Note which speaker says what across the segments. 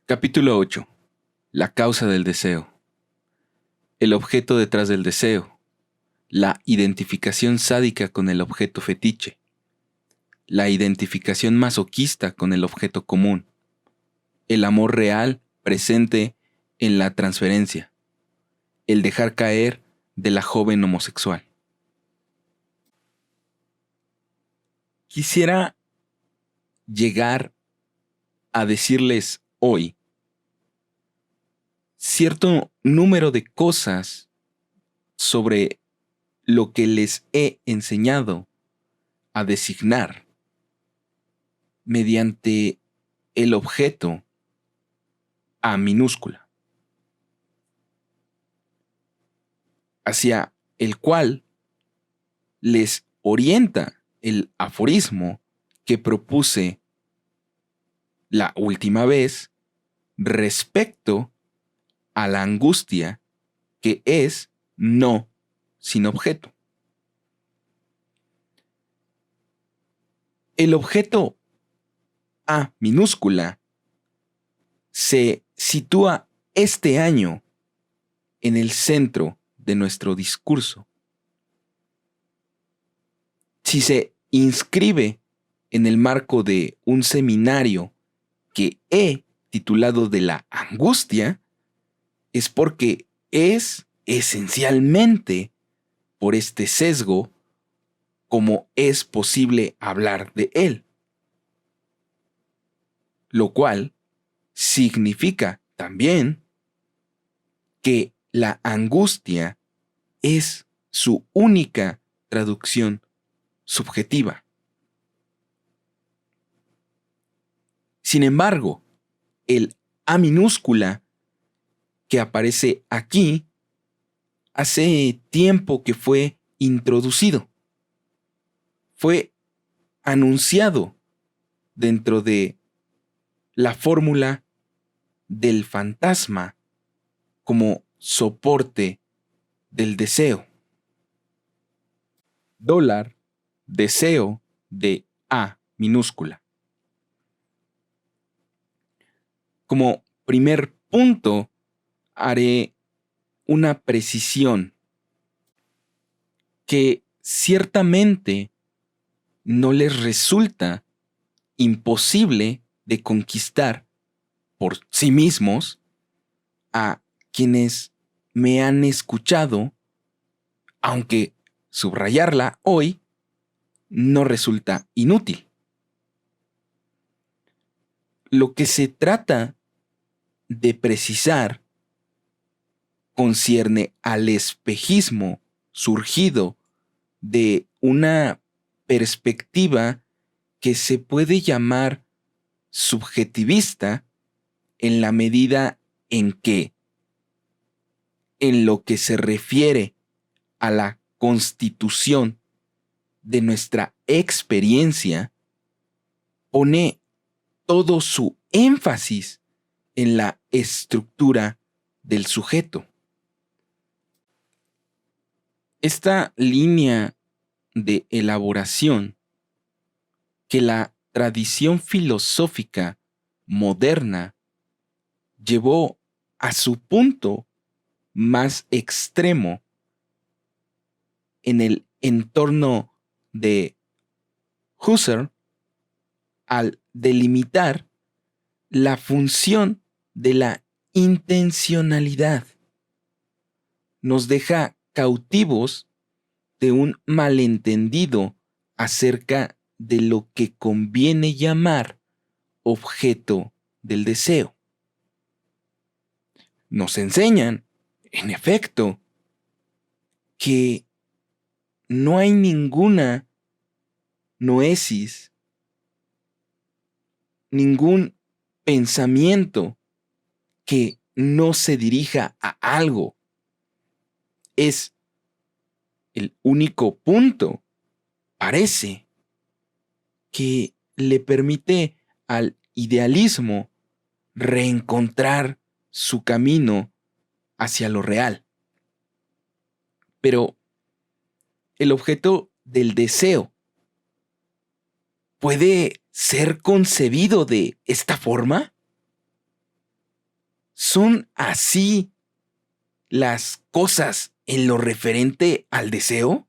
Speaker 1: Capítulo 8. La causa del deseo. El objeto detrás del deseo. La identificación sádica con el objeto fetiche. La identificación masoquista con el objeto común. El amor real presente en la transferencia. El dejar caer de la joven homosexual. Quisiera llegar a decirles hoy cierto número de cosas sobre lo que les he enseñado a designar mediante el objeto A minúscula, hacia el cual les orienta el aforismo que propuse la última vez respecto a la angustia que es no sin objeto. El objeto A minúscula se sitúa este año en el centro de nuestro discurso. Si se inscribe en el marco de un seminario que he titulado de la angustia, es porque es esencialmente por este sesgo como es posible hablar de él, lo cual significa también que la angustia es su única traducción subjetiva. Sin embargo, el A minúscula que aparece aquí hace tiempo que fue introducido. Fue anunciado dentro de la fórmula del fantasma como soporte del deseo. Dólar, deseo de A minúscula. Como primer punto, haré una precisión que ciertamente no les resulta imposible de conquistar por sí mismos a quienes me han escuchado, aunque subrayarla hoy no resulta inútil. Lo que se trata de precisar concierne al espejismo surgido de una perspectiva que se puede llamar subjetivista en la medida en que, en lo que se refiere a la constitución de nuestra experiencia, pone todo su énfasis en la estructura del sujeto. Esta línea de elaboración que la tradición filosófica moderna llevó a su punto más extremo en el entorno de Husserl al delimitar la función de la intencionalidad. Nos deja cautivos de un malentendido acerca de lo que conviene llamar objeto del deseo. Nos enseñan, en efecto, que no hay ninguna noesis, ningún pensamiento que no se dirija a algo. Es el único punto, parece, que le permite al idealismo reencontrar su camino hacia lo real. Pero el objeto del deseo puede ser concebido de esta forma. ¿Son así las cosas en lo referente al deseo?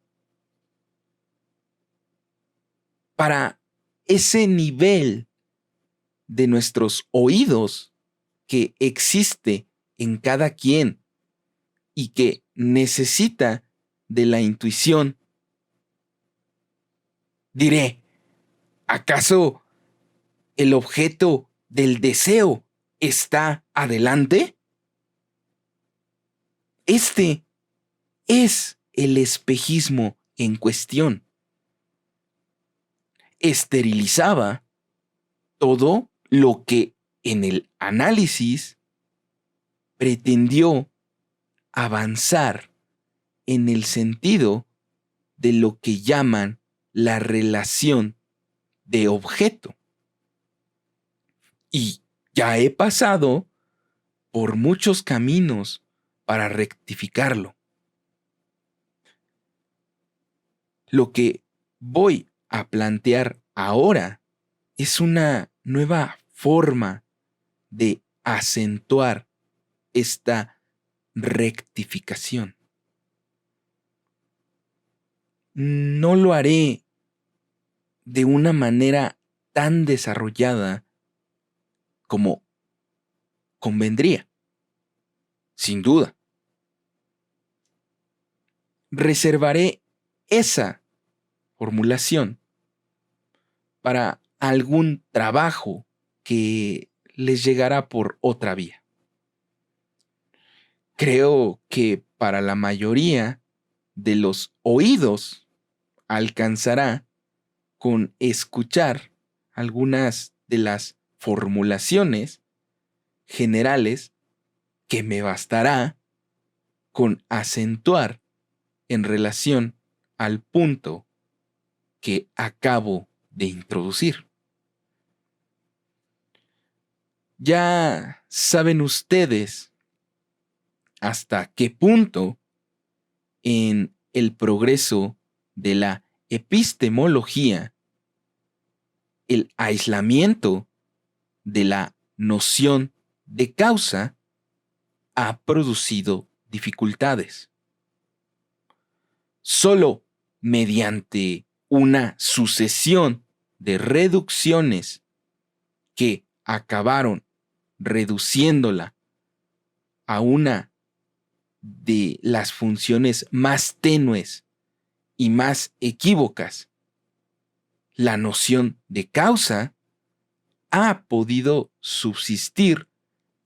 Speaker 1: Para ese nivel de nuestros oídos que existe en cada quien y que necesita de la intuición, diré, ¿acaso el objeto del deseo está adelante? Este es el espejismo en cuestión. Esterilizaba todo lo que en el análisis pretendió avanzar en el sentido de lo que llaman la relación de objeto. Y ya he pasado por muchos caminos para rectificarlo. Lo que voy a plantear ahora es una nueva forma de acentuar esta rectificación. No lo haré de una manera tan desarrollada como convendría, sin duda. Reservaré esa formulación para algún trabajo que les llegará por otra vía. Creo que para la mayoría de los oídos alcanzará con escuchar algunas de las formulaciones generales que me bastará con acentuar en relación al punto que acabo de introducir. Ya saben ustedes hasta qué punto en el progreso de la epistemología el aislamiento de la noción de causa ha producido dificultades. Solo mediante una sucesión de reducciones que acabaron reduciéndola a una de las funciones más tenues y más equívocas, la noción de causa ha podido subsistir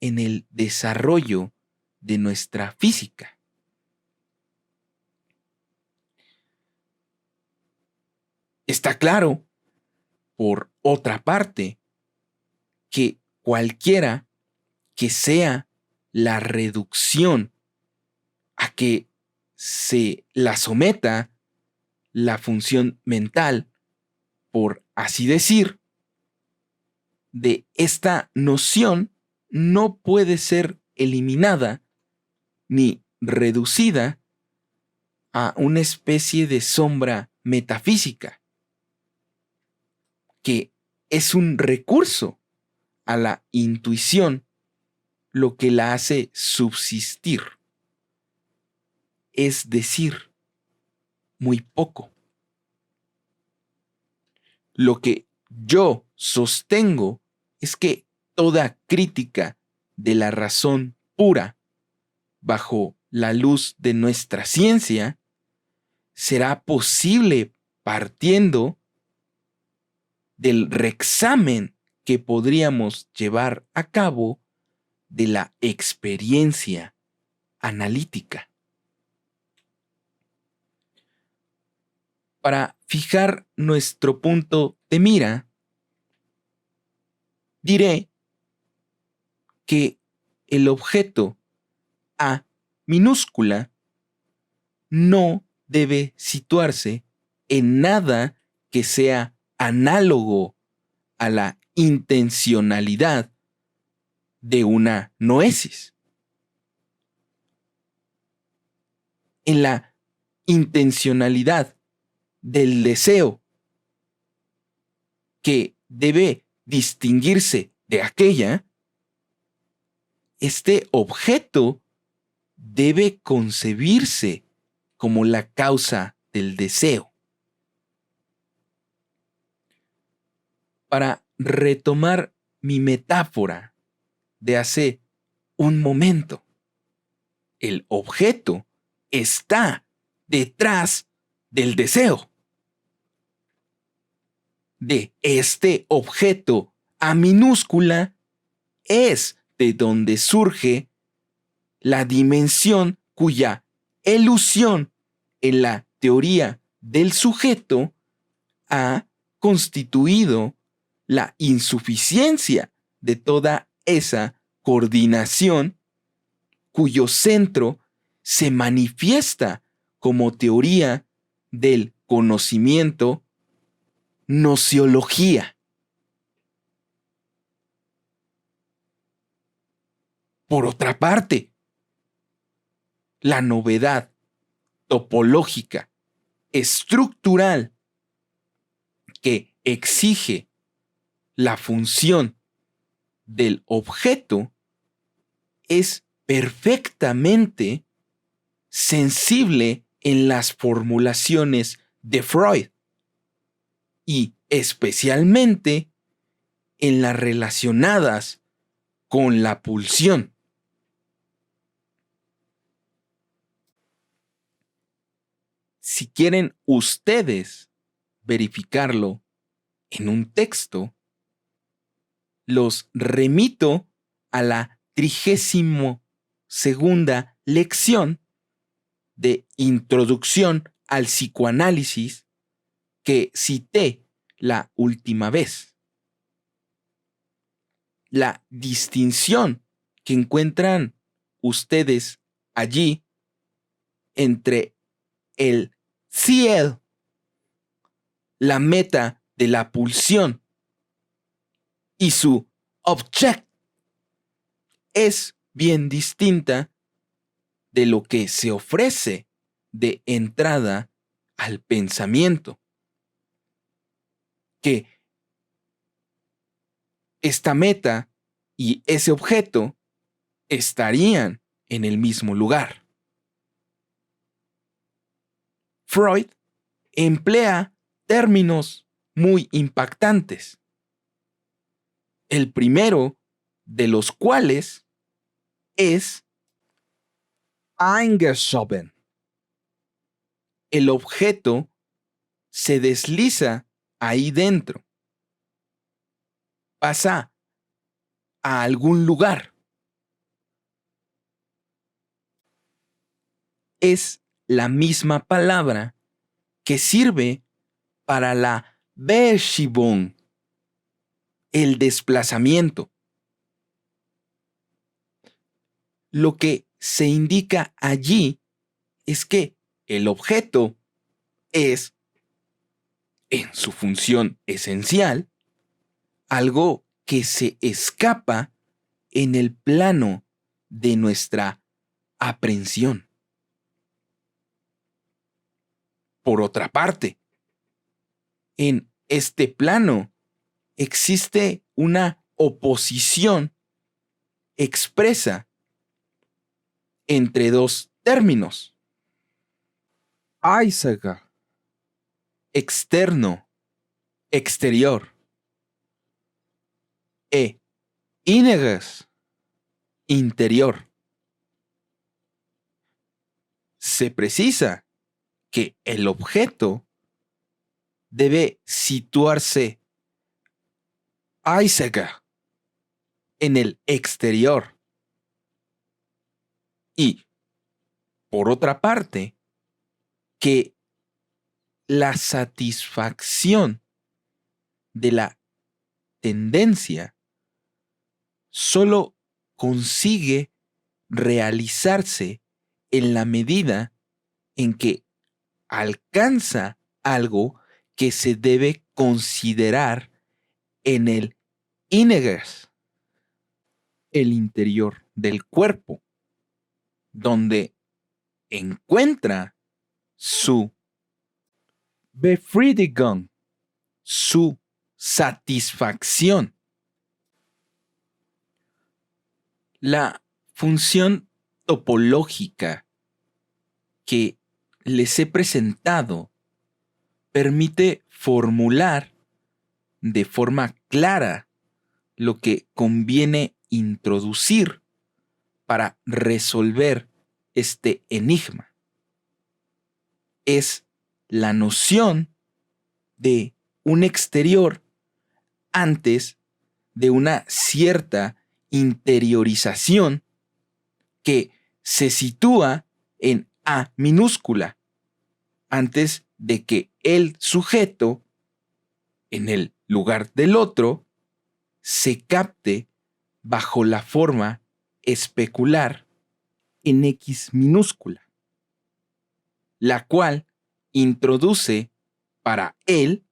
Speaker 1: en el desarrollo de nuestra física. Está claro, por otra parte, que cualquiera que sea la reducción a que se la someta la función mental, por así decir, de esta noción no puede ser eliminada ni reducida a una especie de sombra metafísica, que es un recurso a la intuición lo que la hace subsistir, es decir, muy poco. Lo que yo sostengo es que toda crítica de la razón pura bajo la luz de nuestra ciencia será posible partiendo del reexamen que podríamos llevar a cabo de la experiencia analítica. Para fijar nuestro punto de mira, diré que el objeto A minúscula no debe situarse en nada que sea análogo a la intencionalidad de una noesis. En la intencionalidad del deseo que debe distinguirse de aquella, este objeto debe concebirse como la causa del deseo. Para retomar mi metáfora de hace un momento, el objeto está detrás del deseo. De este objeto A minúscula es de donde surge la dimensión cuya elusión en la teoría del sujeto ha constituido la insuficiencia de toda esa coordinación cuyo centro se manifiesta como teoría del conocimiento, nociología. Por otra parte, la novedad topológica, estructural, que exige la función del objeto es perfectamente sensible en las formulaciones de Freud y especialmente en las relacionadas con la pulsión. Si quieren ustedes verificarlo en un texto, los remito a la 32ª lección de Introducción al Psicoanálisis que cité la última vez. La distinción que encuentran ustedes allí entre el ciel, la meta de la pulsión, y su object es bien distinta de lo que se ofrece de entrada al pensamiento. Que esta meta y ese objeto estarían en el mismo lugar. Freud emplea términos muy impactantes. El primero de los cuales es eingeschoben. El objeto se desliza ahí dentro. Pasa a algún lugar. Es la misma palabra que sirve para la Verschiebung, el desplazamiento. Lo que se indica allí es que el objeto es, en su función esencial, algo que se escapa en el plano de nuestra aprehensión. Por otra parte, en este plano existe una oposición expresa entre dos términos. Äußere, externo, exterior, e inneres, interior. Se precisa que el objeto debe situarse äußere, en el exterior. Y, por otra parte, que la satisfacción de la tendencia solo consigue realizarse en la medida en que alcanza algo que se debe considerar en el inneres, el interior del cuerpo, donde encuentra su Befriedigung, su satisfacción. La función topológica que les he presentado permite formular de forma clara lo que conviene introducir para resolver este enigma. Es la noción de un exterior antes de una cierta interiorización que se sitúa en A minúscula, antes de que el sujeto, en el lugar del otro, se capte bajo la forma especular en X minúscula, la cual introduce para él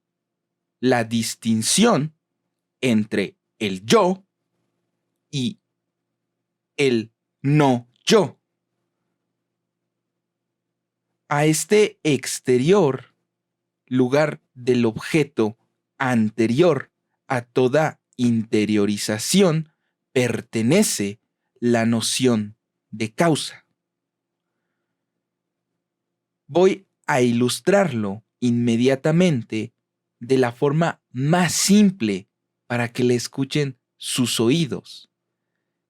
Speaker 1: la distinción entre el yo y el no yo. A este exterior, lugar del objeto anterior a toda interiorización, pertenece la noción de causa. Voy a ilustrarlo inmediatamente de la forma más simple para que le escuchen sus oídos,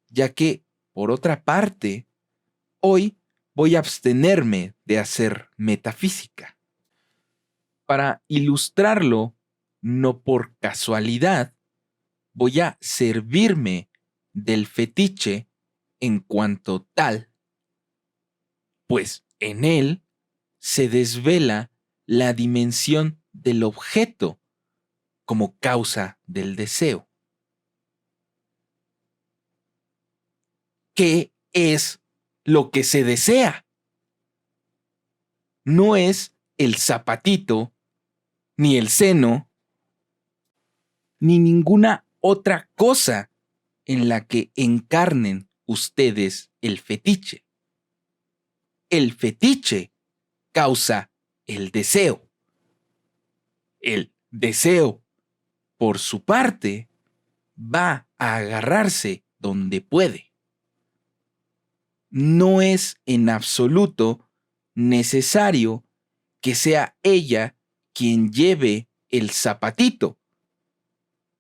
Speaker 1: ya que, por otra parte, hoy voy a abstenerme de hacer metafísica. Para ilustrarlo, no por casualidad, voy a servirme del fetiche en cuanto tal, pues en él se desvela la dimensión del objeto como causa del deseo. ¿Qué es lo que se desea? No es el zapatito, ni el seno, ni ninguna otra cosa en la que encarnen ustedes el fetiche. El fetiche causa el deseo. El deseo, por su parte, va a agarrarse donde puede. No es en absoluto necesario que sea ella quien lleve el zapatito.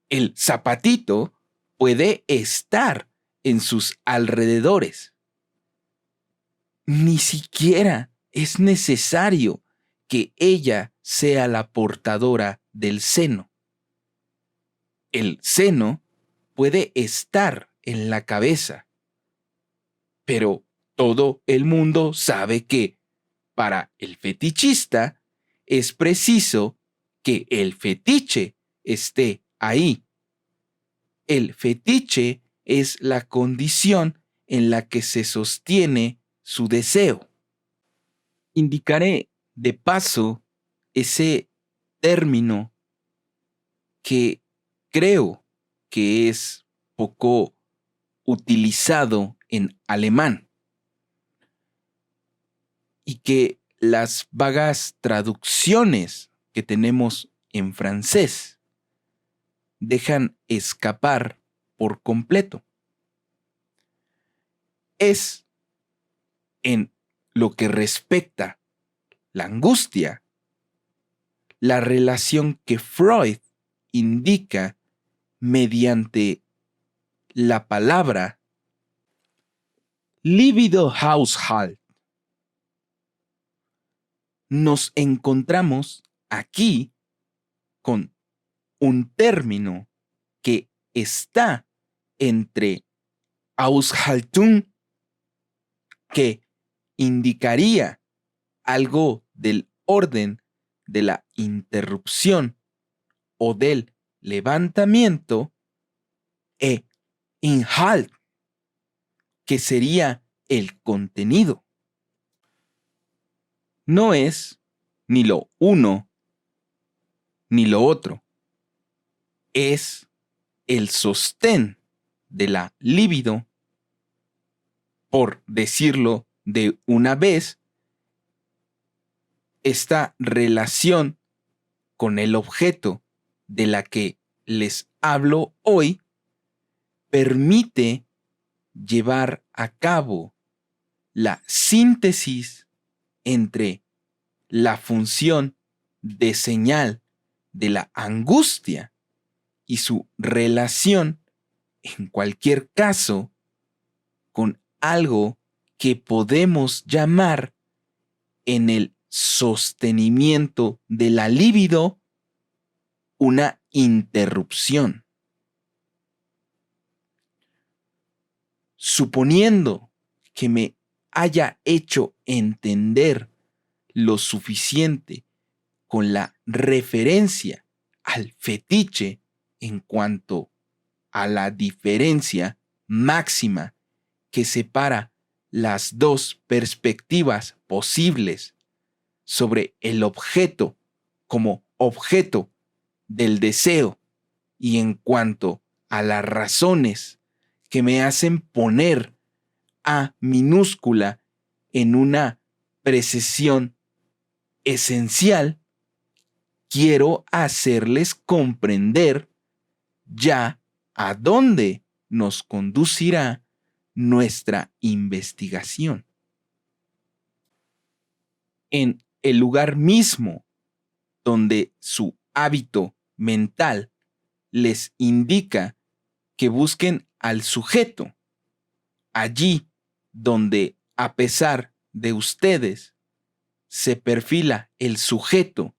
Speaker 1: El zapatito puede estar en sus alrededores. Ni siquiera es necesario que ella sea la portadora del seno. El seno puede estar en la cabeza, pero todo el mundo sabe que para el fetichista es preciso que el fetiche esté ahí. El fetiche es la condición en la que se sostiene su deseo. Indicaré de paso ese término que creo que es poco utilizado en alemán y que las vagas traducciones que tenemos en francés dejan escapar por completo. Es, en lo que respecta la angustia, la relación que Freud indica mediante la palabra Libido-Haushalt. Nos encontramos aquí con un término que está entre Aushaltung, que indicaría algo del orden de la interrupción o del levantamiento, e Inhalt, que sería el contenido. No es ni lo uno ni lo otro. Es el sostén de la libido, por decirlo de una vez, esta relación con el objeto de la que les hablo hoy permite llevar a cabo la síntesis entre la función de señal de la angustia y su relación, en cualquier caso, con algo que podemos llamar en el sostenimiento de la libido una interrupción. Suponiendo que me haya hecho entender lo suficiente con la referencia al fetiche en cuanto a la diferencia máxima que separa las dos perspectivas posibles sobre el objeto como objeto del deseo y en cuanto a las razones que me hacen poner A minúscula en una precesión esencial, quiero hacerles comprender ya a dónde nos conducirá nuestra investigación. En el lugar mismo donde su hábito mental les indica que busquen al sujeto, allí donde, a pesar de ustedes, se perfila el sujeto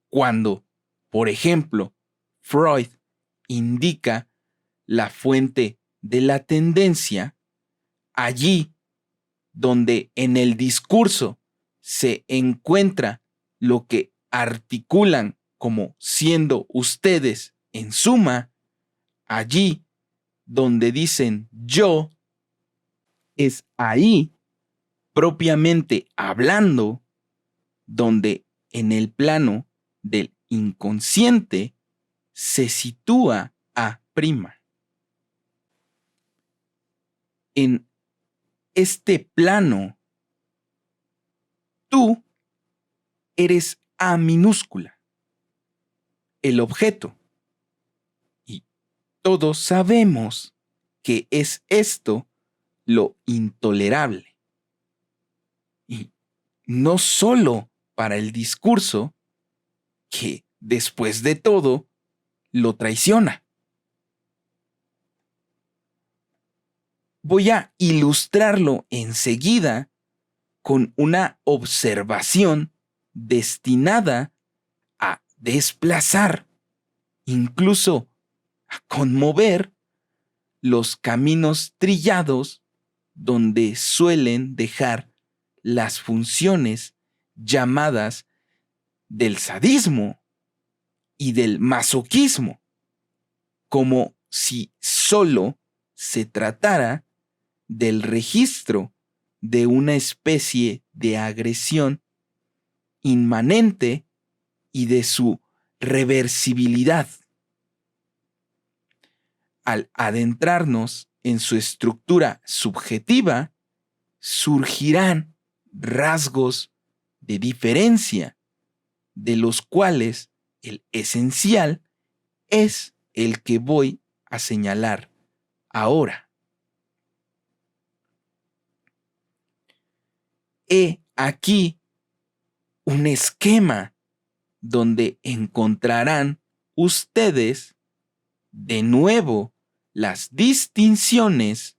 Speaker 1: cuando, por ejemplo, Freud indica la fuente de la tendencia, allí donde en el discurso se encuentra lo que articulan como siendo ustedes en suma, allí donde dicen yo, es ahí, propiamente hablando, donde en el plano del inconsciente se sitúa A'. En este plano, tú eres A minúscula, el objeto. Y todos sabemos que es esto lo intolerable. Y no solo para el discurso, que después de todo lo traiciona. Voy a ilustrarlo enseguida con una observación destinada a desplazar, incluso a conmover los caminos trillados donde suelen dejar las funciones llamadas del sadismo y del masoquismo, como si solo se tratara del registro de una especie de agresión inmanente y de su reversibilidad. Al adentrarnos en su estructura subjetiva, surgirán rasgos de diferencia, de los cuales el esencial es el que voy a señalar ahora. He aquí un esquema donde encontrarán ustedes de nuevo las distinciones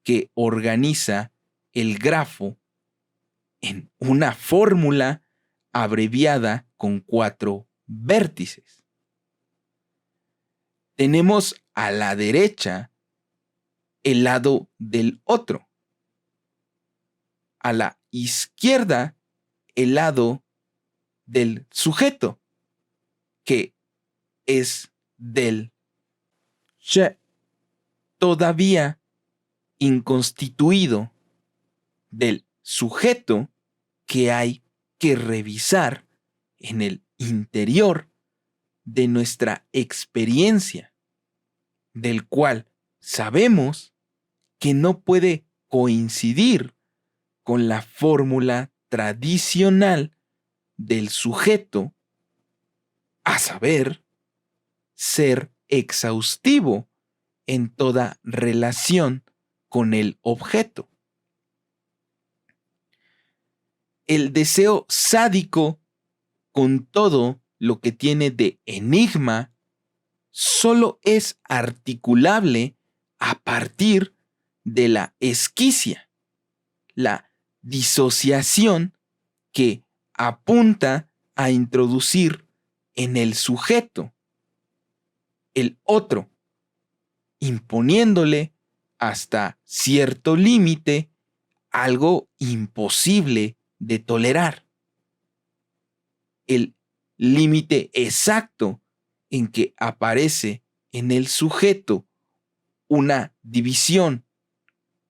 Speaker 1: que organiza el grafo en una fórmula abreviada con 4 vértices. Tenemos a la derecha el lado del otro, a la izquierda el lado del sujeto, que es del je, todavía inconstituido, del sujeto que hay que revisar en el interior de nuestra experiencia, del cual sabemos que no puede coincidir con la fórmula tradicional del sujeto, a saber, ser exhaustivo en toda relación con el objeto. El deseo sádico, con todo lo que tiene de enigma, solo es articulable a partir de la esquicia, la disociación que apunta a introducir en el sujeto el otro, imponiéndole hasta cierto límite algo imposible de tolerar. El límite exacto en que aparece en el sujeto una división,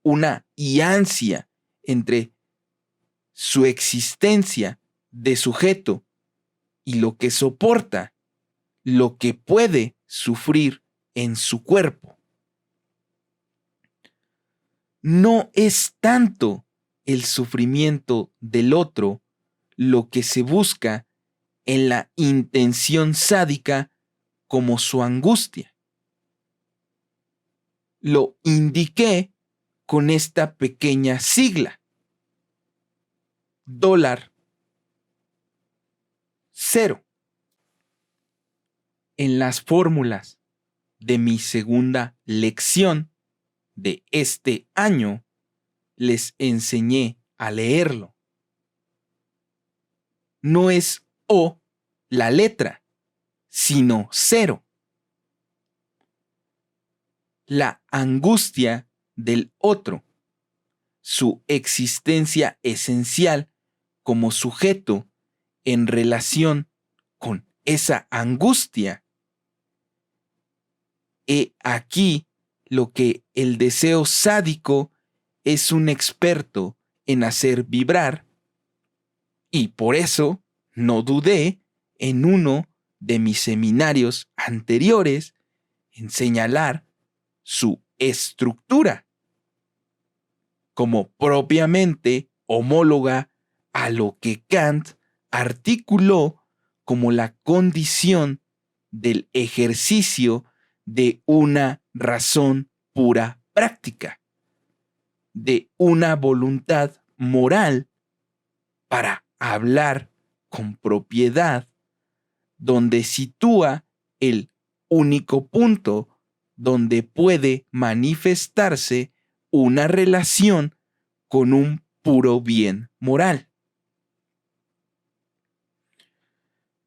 Speaker 1: una hiancia entre su existencia de sujeto y lo que soporta, lo que puede sufrir en su cuerpo. No es tanto el sufrimiento del otro lo que se busca en la intención sádica como su angustia. Lo indiqué con esta pequeña sigla: $0. En las fórmulas de mi segunda lección de este año, les enseñé a leerlo. No es O la letra, sino 0. La angustia del otro, su existencia esencial como sujeto en relación con esa angustia. He aquí lo que el deseo sádico es un experto en hacer vibrar, y por eso no dudé en uno de mis seminarios anteriores en señalar su estructura como propiamente homóloga a lo que Kant articuló como la condición del ejercicio de una razón pura práctica, de una voluntad moral para hablar con propiedad, donde sitúa el único punto donde puede manifestarse una relación con un puro bien moral.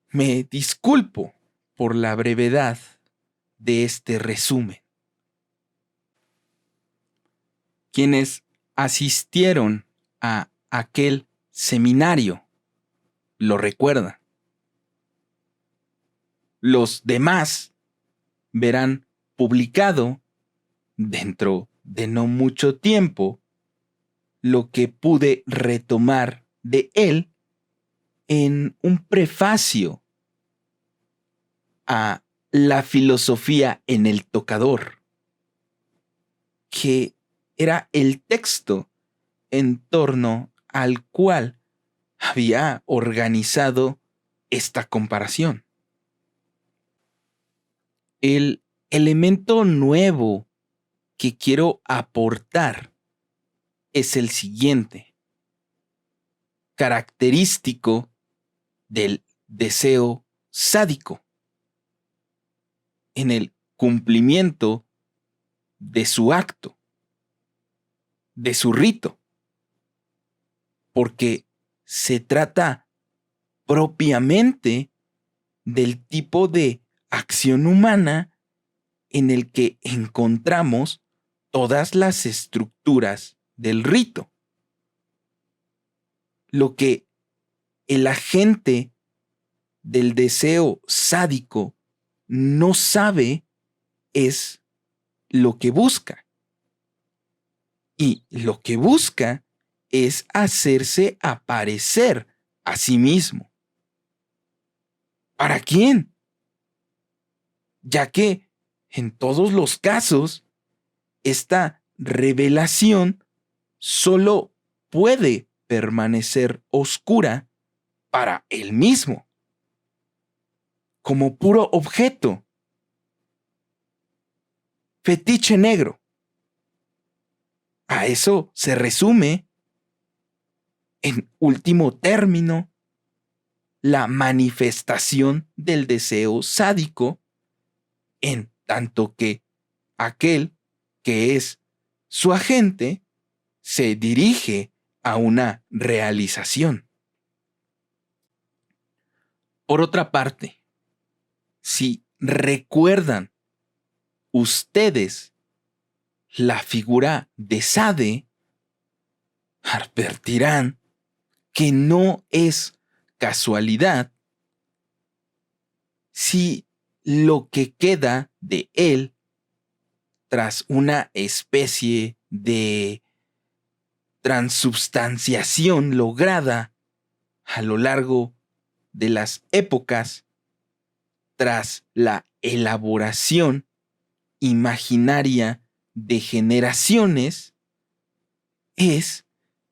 Speaker 1: Me disculpo por la brevedad de este resumen. Quienes asistieron a aquel seminario lo recuerdan. Los demás verán publicado dentro de no mucho tiempo lo que pude retomar de él en un prefacio a La filosofía en el tocador, que era el texto en torno al cual había organizado esta comparación. El elemento nuevo que quiero aportar es el siguiente, característico del deseo sádico en el cumplimiento de su acto, de su rito, porque se trata propiamente del tipo de acción humana en el que encontramos todas las estructuras del rito. Lo que el agente del deseo sádico no sabe es lo que busca. Y lo que busca es hacerse aparecer a sí mismo. ¿Para quién? Ya que en todos los casos, esta revelación solo puede permanecer oscura para él mismo, como puro objeto. Fetiche negro. A eso se resume, en último término, la manifestación del deseo sádico, en tanto que aquel que es su agente se dirige a una realización. Por otra parte, si recuerdan ustedes la figura de Sade, advertirán que no es casualidad si lo que queda de él tras una especie de transubstanciación lograda a lo largo de las épocas, tras la elaboración imaginaria de generaciones, es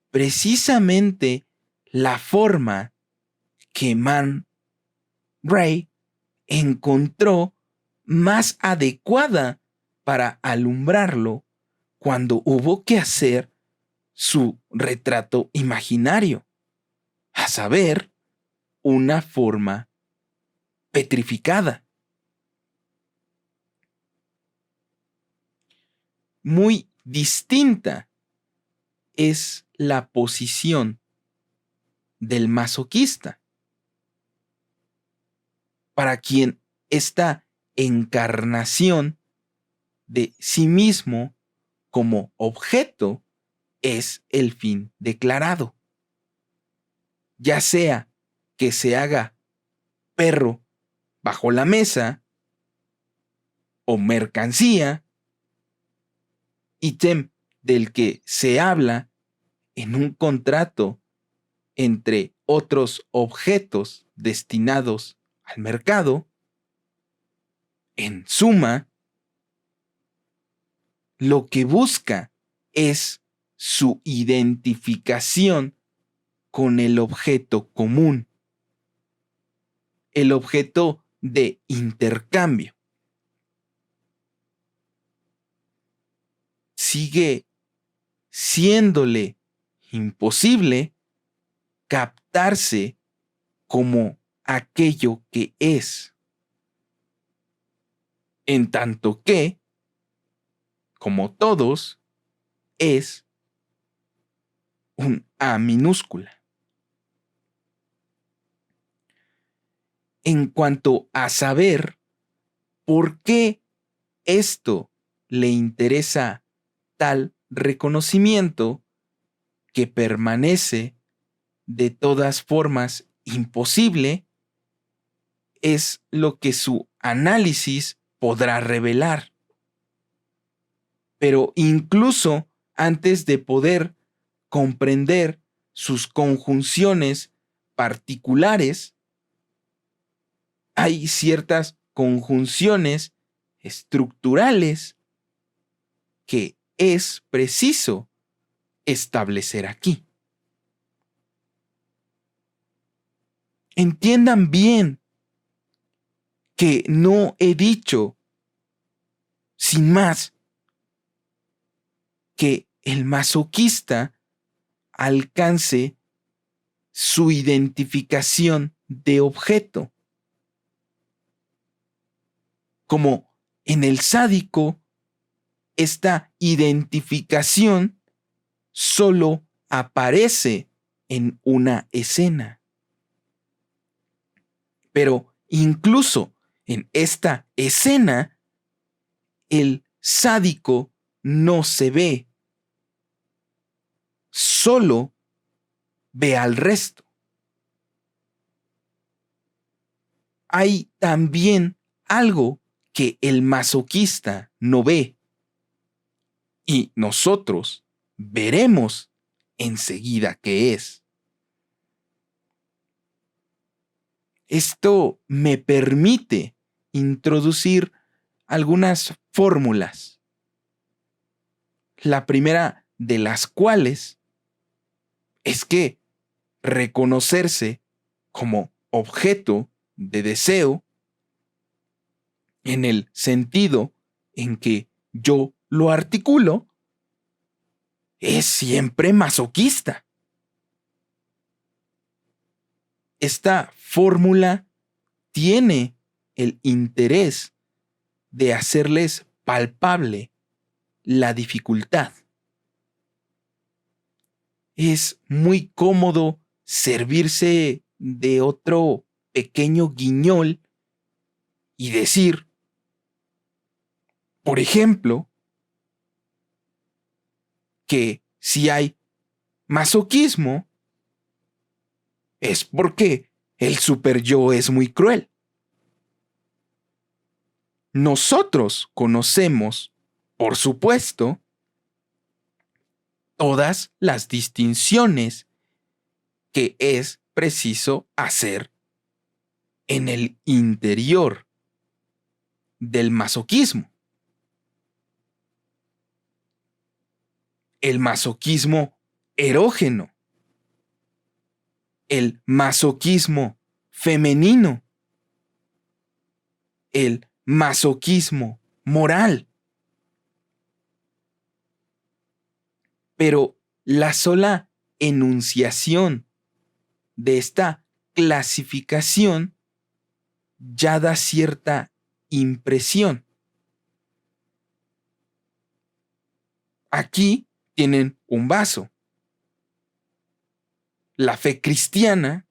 Speaker 1: precisamente la forma que Man Ray encontró más adecuada para alumbrarlo cuando hubo que hacer su retrato imaginario, a saber, una forma petrificada. Muy distinta es la posición del masoquista, para quien esta encarnación de sí mismo como objeto es el fin declarado. Ya sea que se haga perro bajo la mesa o mercancía, ítem del que se habla en un contrato entre otros objetos destinados al mercado, en suma, lo que busca es su identificación con el objeto común, el objeto de intercambio. Sigue siéndole imposible captarse como aquello que es, en tanto que, como todos, es un A minúscula. En cuanto a saber por qué esto le interesa tal reconocimiento, que permanece de todas formas imposible, es lo que su análisis podrá revelar. Pero incluso antes de poder comprender sus conjunciones particulares, hay ciertas conjunciones estructurales que es preciso establecer aquí. Entiendan bien que no he dicho, sin más, que el masoquista alcance su identificación de objeto. Como en el sádico, esta identificación solo aparece en una escena. Pero incluso en esta escena, el sádico no se ve, solo ve al resto. Hay también algo que el masoquista no ve y nosotros veremos enseguida qué es. Esto me permite introducir algunas fórmulas, la primera de las cuales es que reconocerse como objeto de deseo, en el sentido en que yo lo articulo, es siempre masoquista. Esta fórmula tiene el interés de hacerles palpable la dificultad. Es muy cómodo servirse de otro pequeño guiñol y decir, por ejemplo, que si hay masoquismo es porque el superyo es muy cruel. Nosotros conocemos, por supuesto, todas las distinciones que es preciso hacer en el interior del masoquismo. El masoquismo erógeno, el masoquismo femenino, el masoquismo moral. Pero la sola enunciación de esta clasificación ya da cierta impresión. Aquí tienen un vaso. La fe cristiana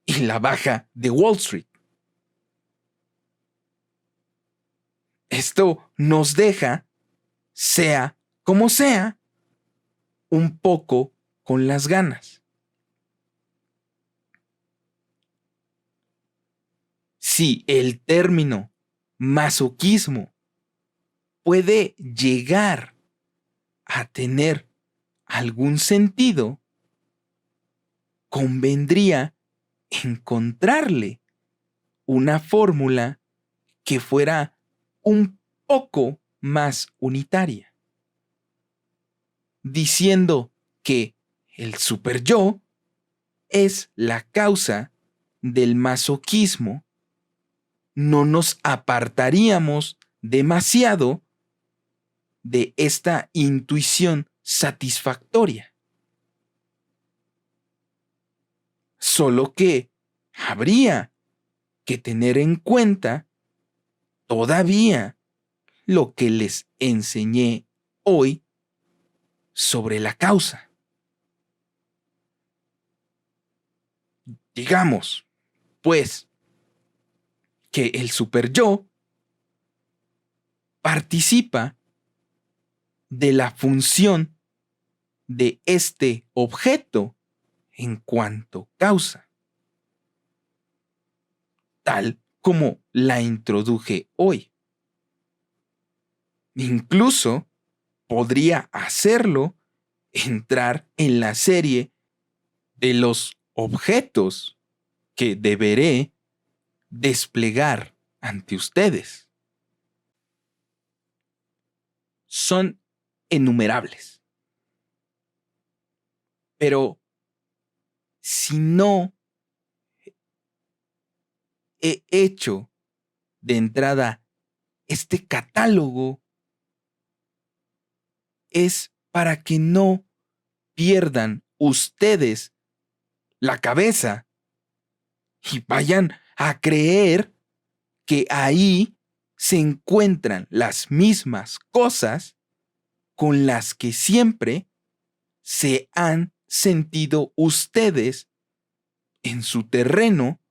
Speaker 1: y la baja de Wall Street. Esto nos deja, sea como sea, un poco con las ganas. Si el término masoquismo puede llegar a tener algún sentido, convendría encontrarle una fórmula que fuera un poco más unitaria, diciendo que el superyo es la causa del masoquismo. No nos apartaríamos demasiado de esta intuición satisfactoria. Solo que habría que tener en cuenta todavía lo que les enseñé hoy sobre la causa. Digamos, pues, que el superyo participa de la función de este objeto en cuanto causa, tal como la introduje hoy. Incluso podría hacerlo entrar en la serie de los objetos que deberé desplegar ante ustedes. Son innumerables. Pero si no he hecho de entrada este catálogo, es para que no pierdan ustedes la cabeza y vayan a creer que ahí se encuentran las mismas cosas con las que siempre se han sentido ustedes en su terreno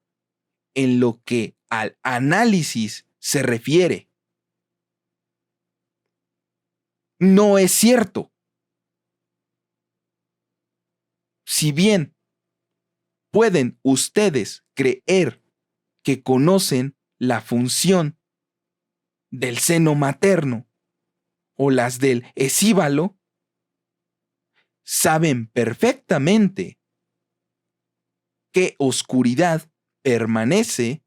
Speaker 1: en lo que al análisis se refiere. No es cierto. Si bien pueden ustedes creer que conocen la función del seno materno o las del escíbalo, saben perfectamente qué oscuridad permanece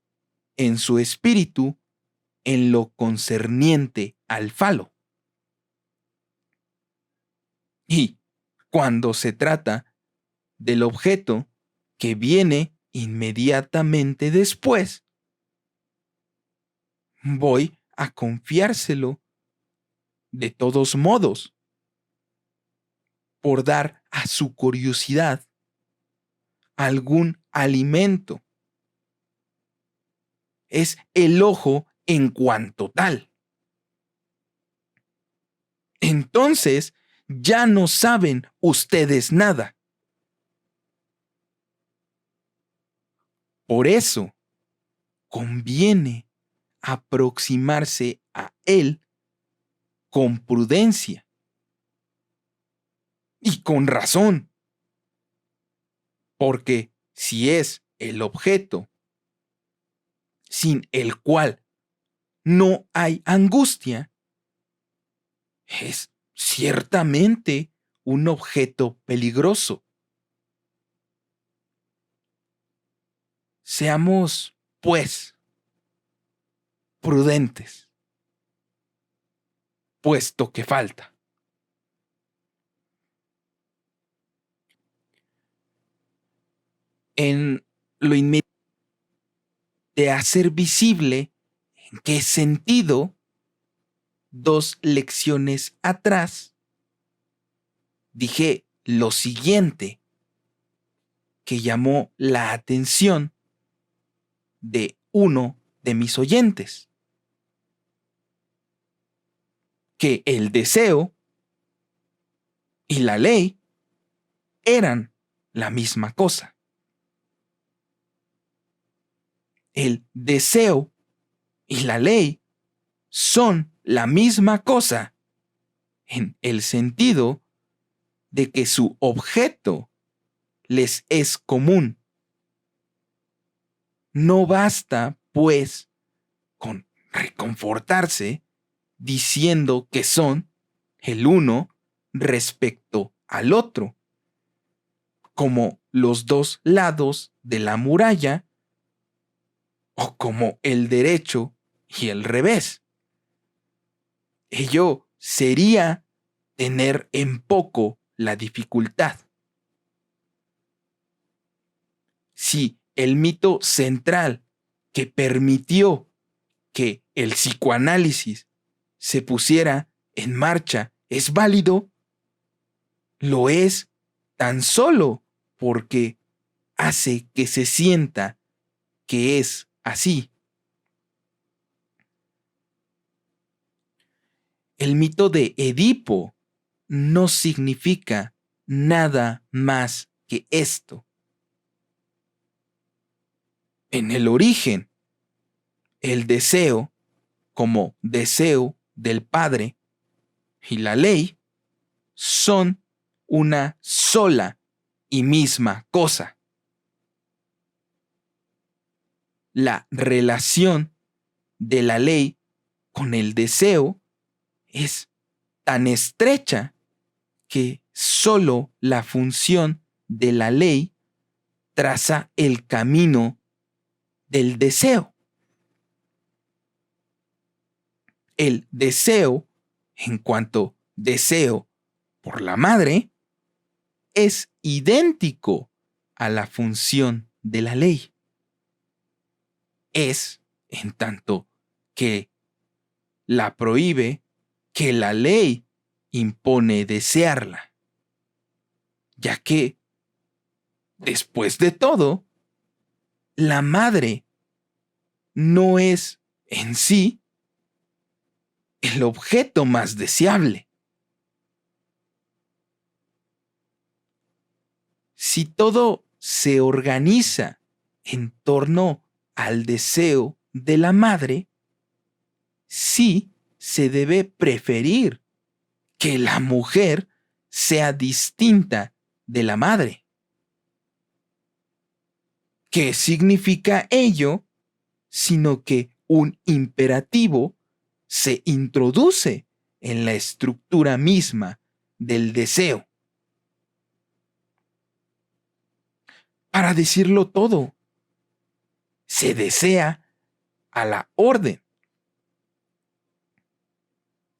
Speaker 1: en su espíritu en lo concerniente al falo. Y cuando se trata del objeto que viene inmediatamente después, voy a confiárselo de todos modos, por dar a su curiosidad algún alimento. Es el ojo en cuanto tal. Entonces, ya no saben ustedes nada. Por eso, conviene aproximarse a él con prudencia y con razón, porque si es el objeto sin el cual no hay angustia, es ciertamente un objeto peligroso. Seamos, pues, prudentes, puesto que falta. En lo inmediato de hacer visible en qué sentido, 2 lecciones atrás, dije lo siguiente que llamó la atención de uno de mis oyentes, que el deseo y la ley eran la misma cosa. El deseo y la ley son la misma cosa en el sentido de que su objeto les es común. No basta, pues, con reconfortarse diciendo que son el uno respecto al otro, como los 2 lados de la muralla o como el derecho y el revés. Ello sería tener en poco la dificultad. Si el mito central que permitió que el psicoanálisis se pusiera en marcha es válido, lo es tan solo porque hace que se sienta que es así. El mito de Edipo no significa nada más que esto. En el origen, el deseo, como deseo del Padre, y la ley son una sola y misma cosa. La relación de la ley con el deseo es tan estrecha que solo la función de la ley traza el camino del deseo. El deseo, en cuanto deseo por la madre, es idéntico a la función de la ley. Es, en tanto que la prohíbe, que la ley impone desearla, ya que, después de todo, la madre no es en sí el objeto más deseable. Si todo se organiza en torno al deseo de la madre, sí se debe preferir que la mujer sea distinta de la madre. ¿Qué significa ello? Sino que un imperativo se introduce en la estructura misma del deseo. Para decirlo todo, se desea a la orden.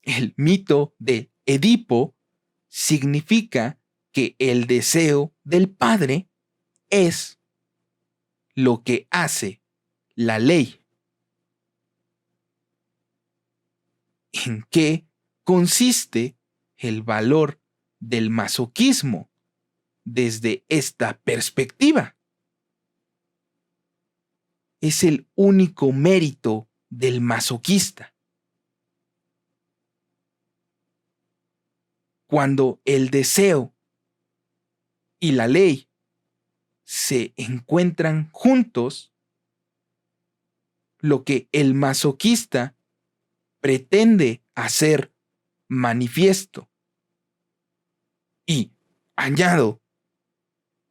Speaker 1: El mito de Edipo significa que el deseo del padre es lo que hace la ley. ¿En qué consiste el valor del masoquismo desde esta perspectiva. Es el único mérito del masoquista. Cuando el deseo y la ley se encuentran juntos, lo que el masoquista pretende hacer manifiesto. Y añado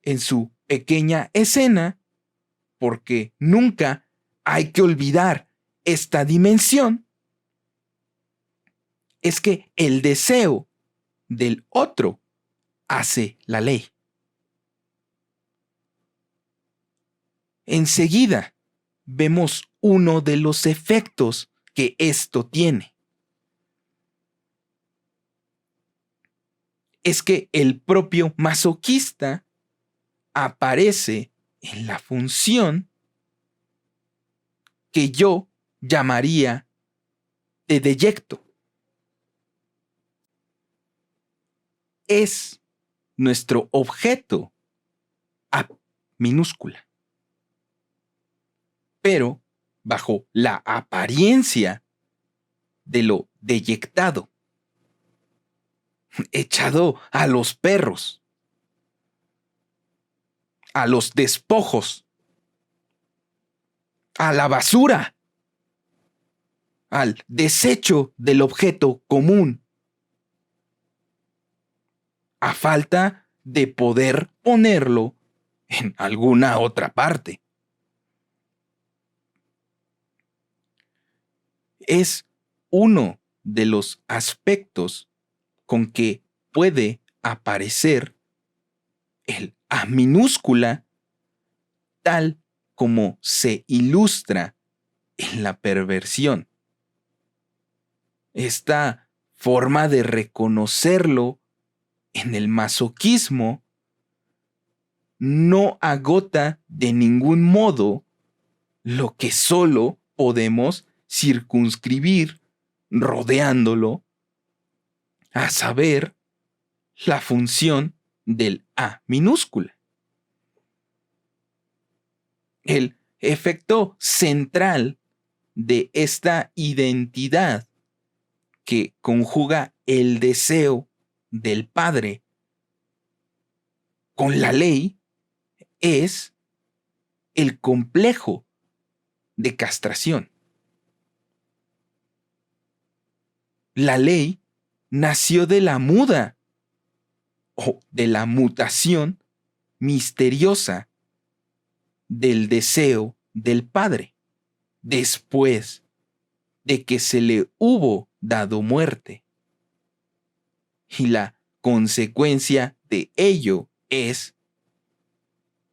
Speaker 1: en su pequeña escena, porque nunca hay que olvidar esta dimensión, es que el deseo del otro hace la ley. Enseguida vemos uno de los efectos que esto tiene. Es que el propio masoquista aparece en la función que yo llamaría de deyecto. Es nuestro objeto A minúscula, pero bajo la apariencia de lo deyectado, echado a los perros, a los despojos, a la basura, al desecho del objeto común, a falta de poder ponerlo en alguna otra parte. Es uno de los aspectos con que puede aparecer el A minúscula, tal como se ilustra en la perversión. Esta forma de reconocerlo en el masoquismo no agota de ningún modo lo que solo podemos circunscribir rodeándolo, a saber, la función del A minúscula. El efecto central de esta identidad que conjuga el deseo del padre con la ley es el complejo de castración. La ley nació de la muda o de la mutación misteriosa del deseo del padre después de que se le hubo dado muerte. Y la consecuencia de ello es,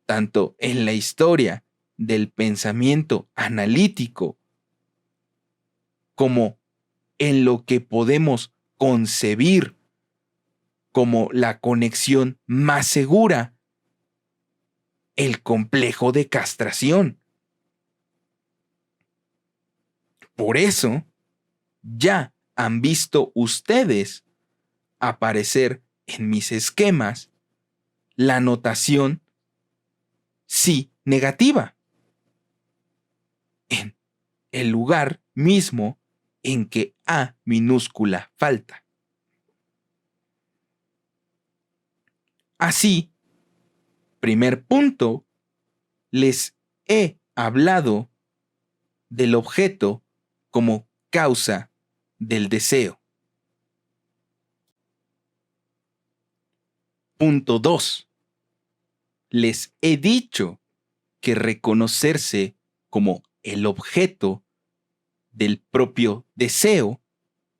Speaker 1: tanto en la historia del pensamiento analítico como en lo que podemos concebir como la conexión más segura, el complejo de castración. Por eso, ya han visto ustedes aparecer en mis esquemas la notación sí negativa en el lugar mismo en que A minúscula falta. Así, primer punto, les he hablado del objeto como causa del deseo. Punto 2. Les he dicho que reconocerse como el objeto del propio deseo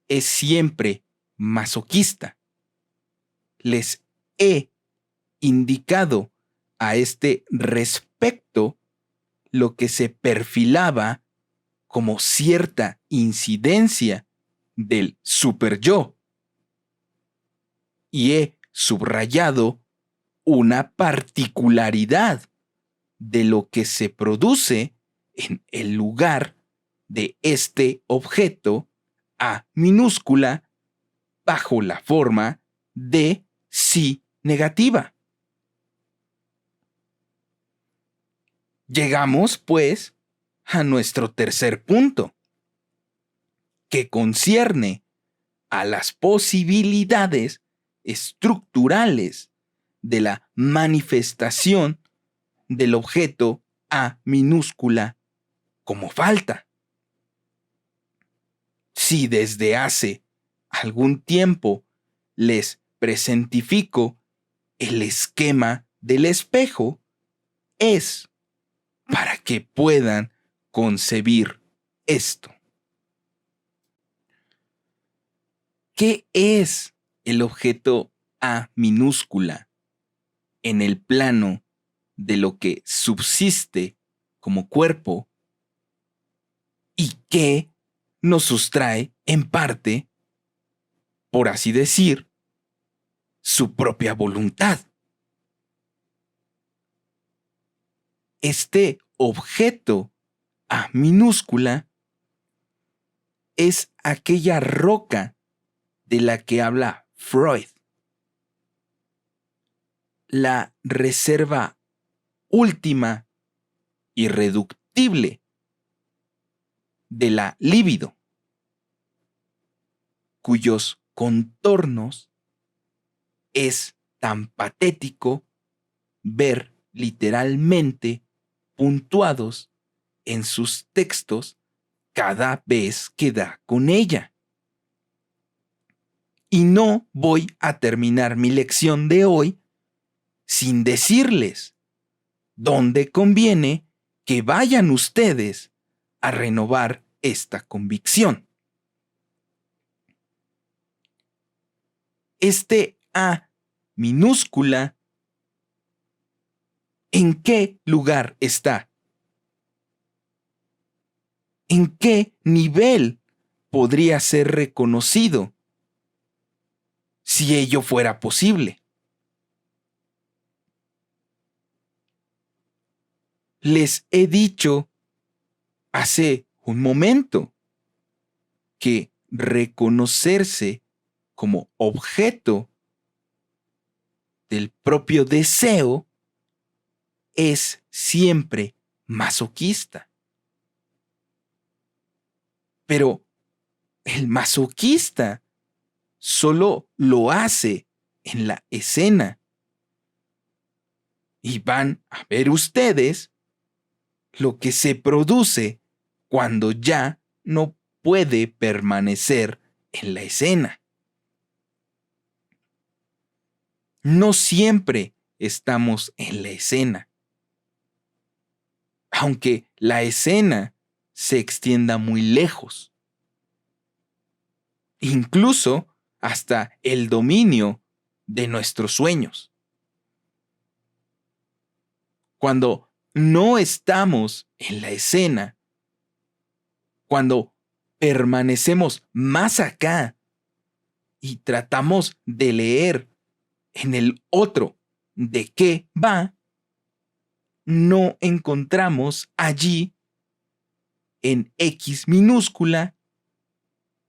Speaker 1: es siempre masoquista. Les he indicado a este respecto lo que se perfilaba como cierta incidencia del superyo. Y he subrayado una particularidad de lo que se produce en el lugar de este objeto A minúscula bajo la forma de sí negativa. Llegamos, pues, a nuestro tercer punto, que concierne a las posibilidades estructurales de la manifestación del objeto A minúscula como falta. Si desde hace algún tiempo les presentifico el esquema del espejo, es para que puedan concebir esto. ¿Qué es el objeto A minúscula en el plano de lo que subsiste como cuerpo y qué nos sustrae en parte, por así decir, su propia voluntad? Este objeto A minúscula es aquella roca de la que habla Freud, la reserva última, irreductible de la libido, cuyos contornos es tan patético ver literalmente puntuados en sus textos cada vez que da con ella. Y no voy a terminar mi lección de hoy sin decirles dónde conviene que vayan ustedes a renovar esta convicción. Este A minúscula, ¿en qué lugar está? ¿En qué nivel podría ser reconocido si ello fuera posible? Les he dicho hace un momento que reconocerse como objeto del propio deseo es siempre masoquista. Pero el masoquista solo lo hace en la escena. Y van a ver ustedes lo que se produce cuando ya no puede permanecer en la escena. No siempre estamos en la escena, aunque la escena se extienda muy lejos, incluso hasta el dominio de nuestros sueños. Cuando no estamos en la escena, cuando permanecemos más acá y tratamos de leer en el otro de qué va, no encontramos allí en X minúscula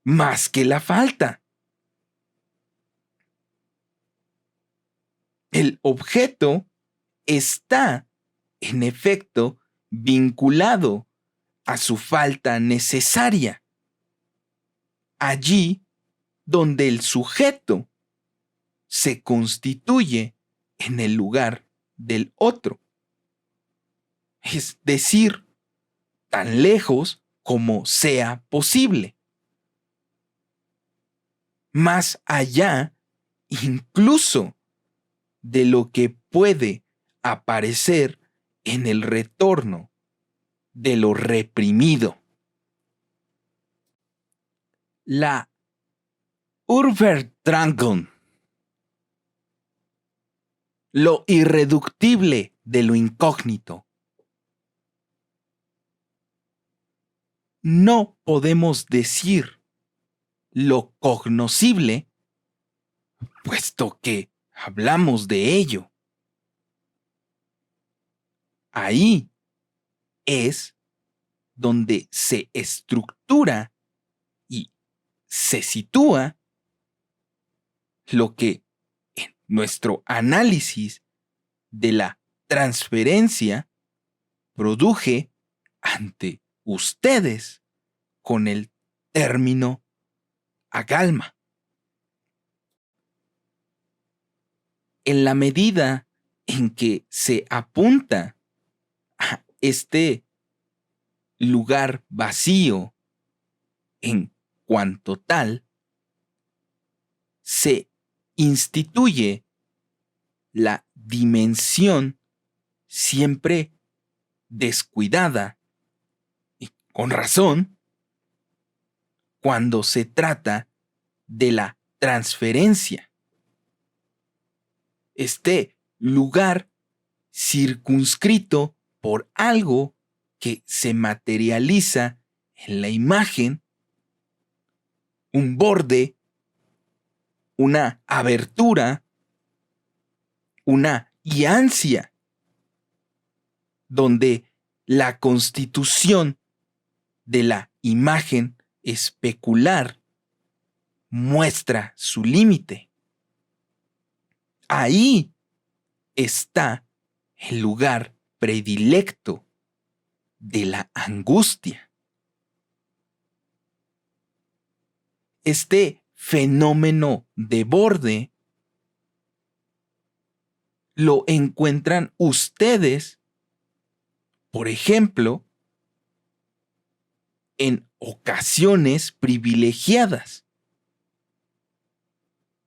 Speaker 1: más que la falta. El objeto está, en efecto, vinculado a su falta necesaria, allí donde el sujeto se constituye en el lugar del otro. Es decir, tan lejos como sea posible. Más allá, incluso, de lo que puede aparecer en el retorno de lo reprimido. La Urvertragung, lo irreductible de lo incógnito. No podemos decir lo cognoscible, puesto que hablamos de ello. Ahí es donde se estructura y se sitúa lo que en nuestro análisis de la transferencia produje ante ustedes con el término agalma. En la medida en que se apunta a este lugar vacío en cuanto tal, se instituye la dimensión siempre descuidada, y con razón, cuando se trata de la transferencia. Este lugar circunscrito por algo que se materializa en la imagen, un borde, una abertura, una hiancia, donde la constitución de la imagen especular muestra su límite. Ahí está el lugar predilecto de la angustia. Este fenómeno de borde lo encuentran ustedes, por ejemplo, en ocasiones privilegiadas,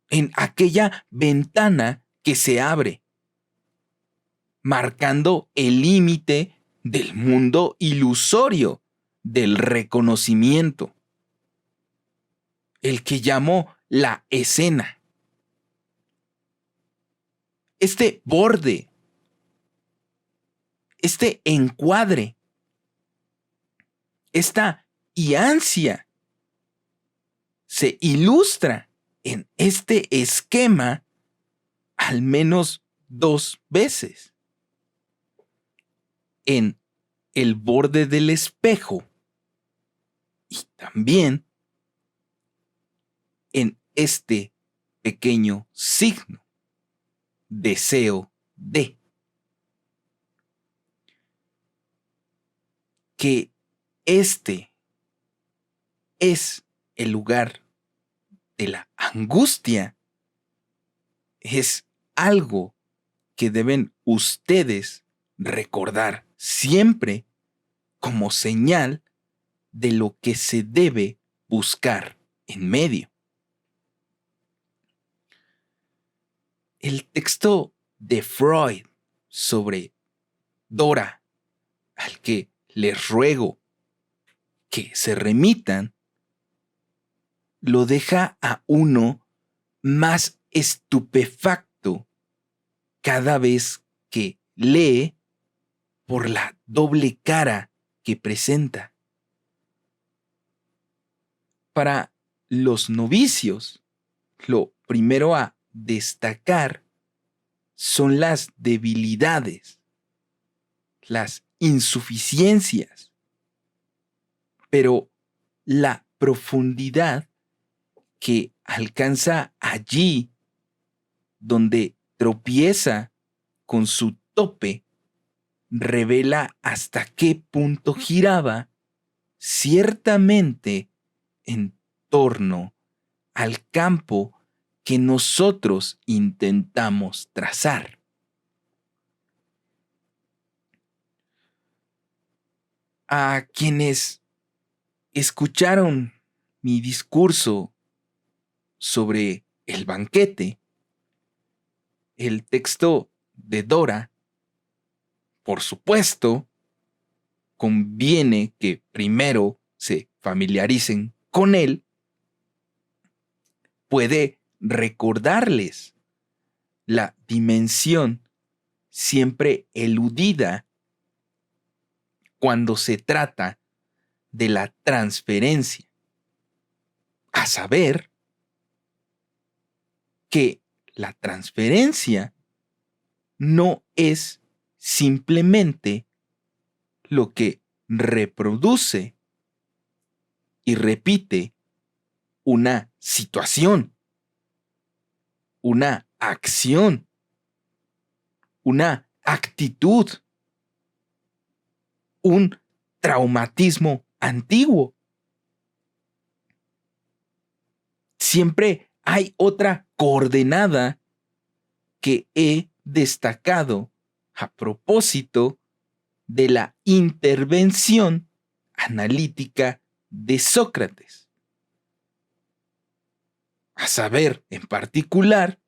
Speaker 1: en aquella ventana que se abre, marcando el límite del mundo ilusorio del reconocimiento, el que llamo la escena. Este borde, este encuadre, esta hiancia se ilustra en este esquema al menos 2 veces. En el borde del espejo y también en este pequeño signo, deseo de. Que este es el lugar de la angustia es algo que deben ustedes recordar siempre como señal de lo que se debe buscar en medio. El texto de Freud sobre Dora, al que les ruego que se remitan, lo deja a uno más estupefacto cada vez que lee por la doble cara que presenta. Para los novicios, lo primero a destacar son las debilidades, las insuficiencias, pero la profundidad que alcanza allí donde tropieza con su tope revela hasta qué punto giraba ciertamente en torno al campo que nosotros intentamos trazar. A quienes escucharon mi discurso sobre el banquete, el texto de Dora, por supuesto, conviene que primero se familiaricen con él, puede recordarles la dimensión siempre eludida cuando se trata de la transferencia, a saber que la transferencia no es simplemente lo que reproduce y repite una situación, una acción, una actitud, un traumatismo antiguo. Siempre hay otra coordenada que he destacado a propósito de la intervención analítica de Sócrates. A saber, en particular,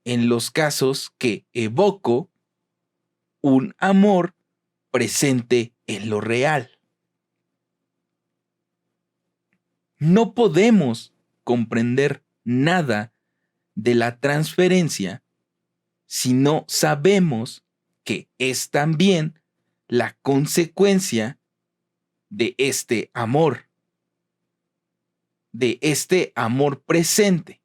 Speaker 1: en los casos que evoco un amor presente en lo real. No podemos comprender nada de la transferencia si no sabemos que es también la consecuencia de este amor presente.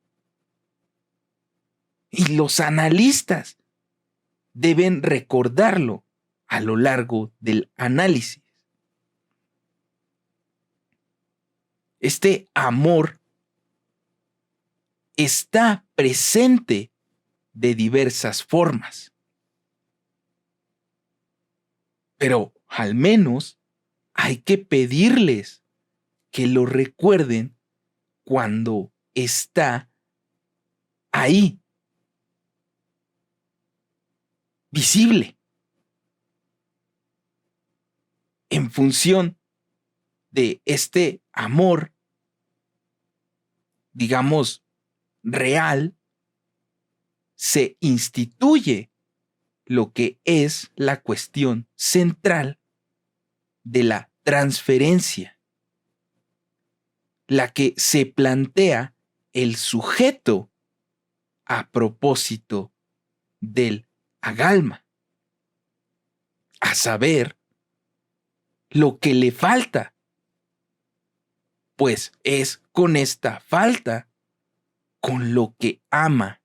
Speaker 1: Y los analistas deben recordarlo a lo largo del análisis. Este amor está presente de diversas formas. Pero al menos hay que pedirles que lo recuerden cuando está ahí, visible, en función de este amor, digamos, real, se instituye lo que es la cuestión central de la transferencia, la que se plantea el sujeto a propósito del agalma, a saber, lo que le falta, pues es con esta falta con lo que ama.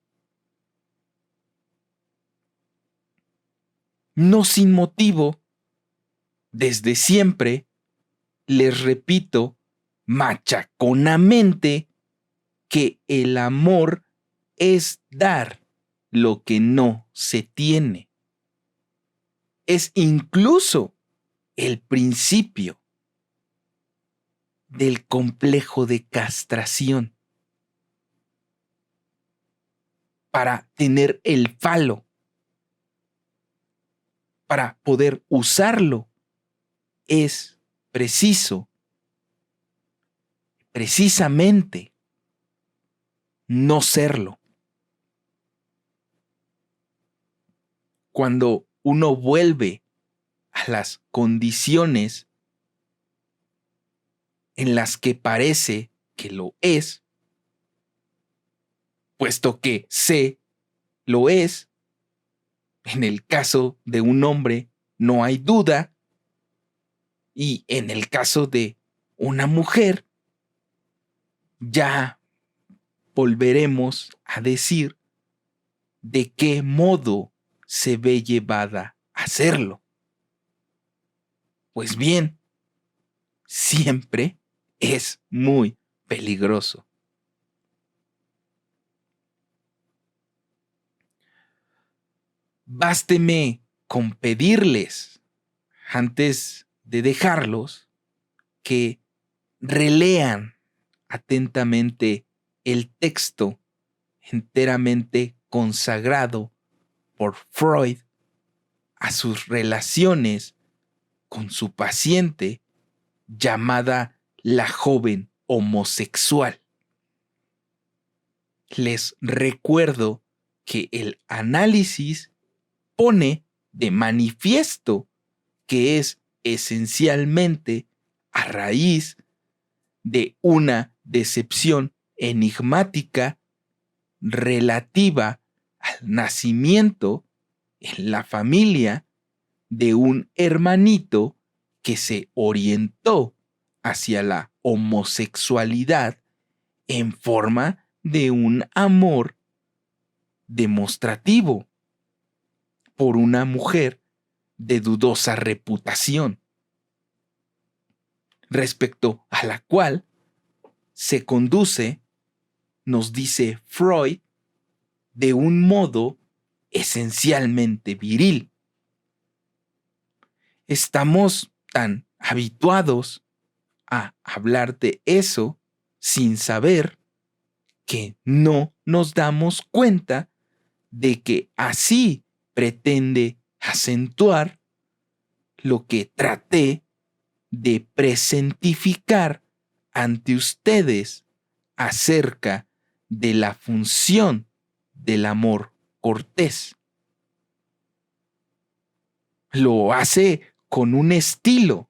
Speaker 1: No sin motivo, desde siempre, les repito machaconamente que el amor es dar lo que no se tiene. Es incluso el principio del complejo de castración para tener el falo, para poder usarlo, es preciso, precisamente, no serlo. Cuando uno vuelve a las condiciones en las que parece que lo es, puesto que sé lo es, en el caso de un hombre no hay duda, y en el caso de una mujer ya volveremos a decir de qué modo se ve llevada a hacerlo. Pues bien, siempre es muy peligroso. Básteme con pedirles, antes de dejarlos, que relean atentamente el texto enteramente consagrado por Freud a sus relaciones con su paciente llamada la joven homosexual. Les recuerdo que el análisis pone de manifiesto que es esencialmente a raíz de una decepción enigmática relativa al nacimiento en la familia de un hermanito que se orientó hacia la homosexualidad en forma de un amor demostrativo por una mujer de dudosa reputación, respecto a la cual se conduce, nos dice Freud, de un modo esencialmente viril. Estamos tan habituados a hablar de eso sin saber que no nos damos cuenta de que así pretende acentuar lo que traté de presentificar ante ustedes acerca de la función del amor cortés. Lo hace con un estilo,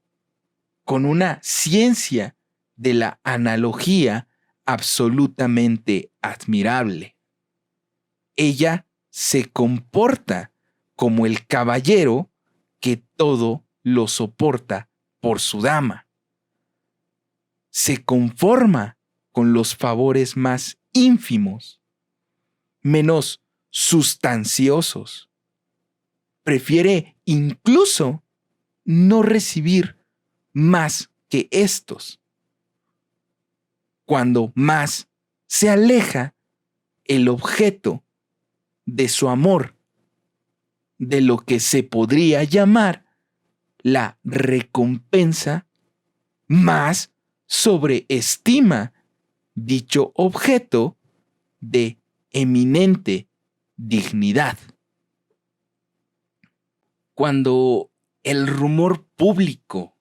Speaker 1: con una ciencia de la analogía absolutamente admirable. Ella se comporta como el caballero que todo lo soporta por su dama. Se conforma con los favores más ínfimos, menos sustanciosos. Prefiere incluso no recibir más que estos. Cuando más se aleja el objeto de su amor de lo que se podría llamar la recompensa, más sobreestima dicho objeto de eminente dignidad. Cuando el rumor público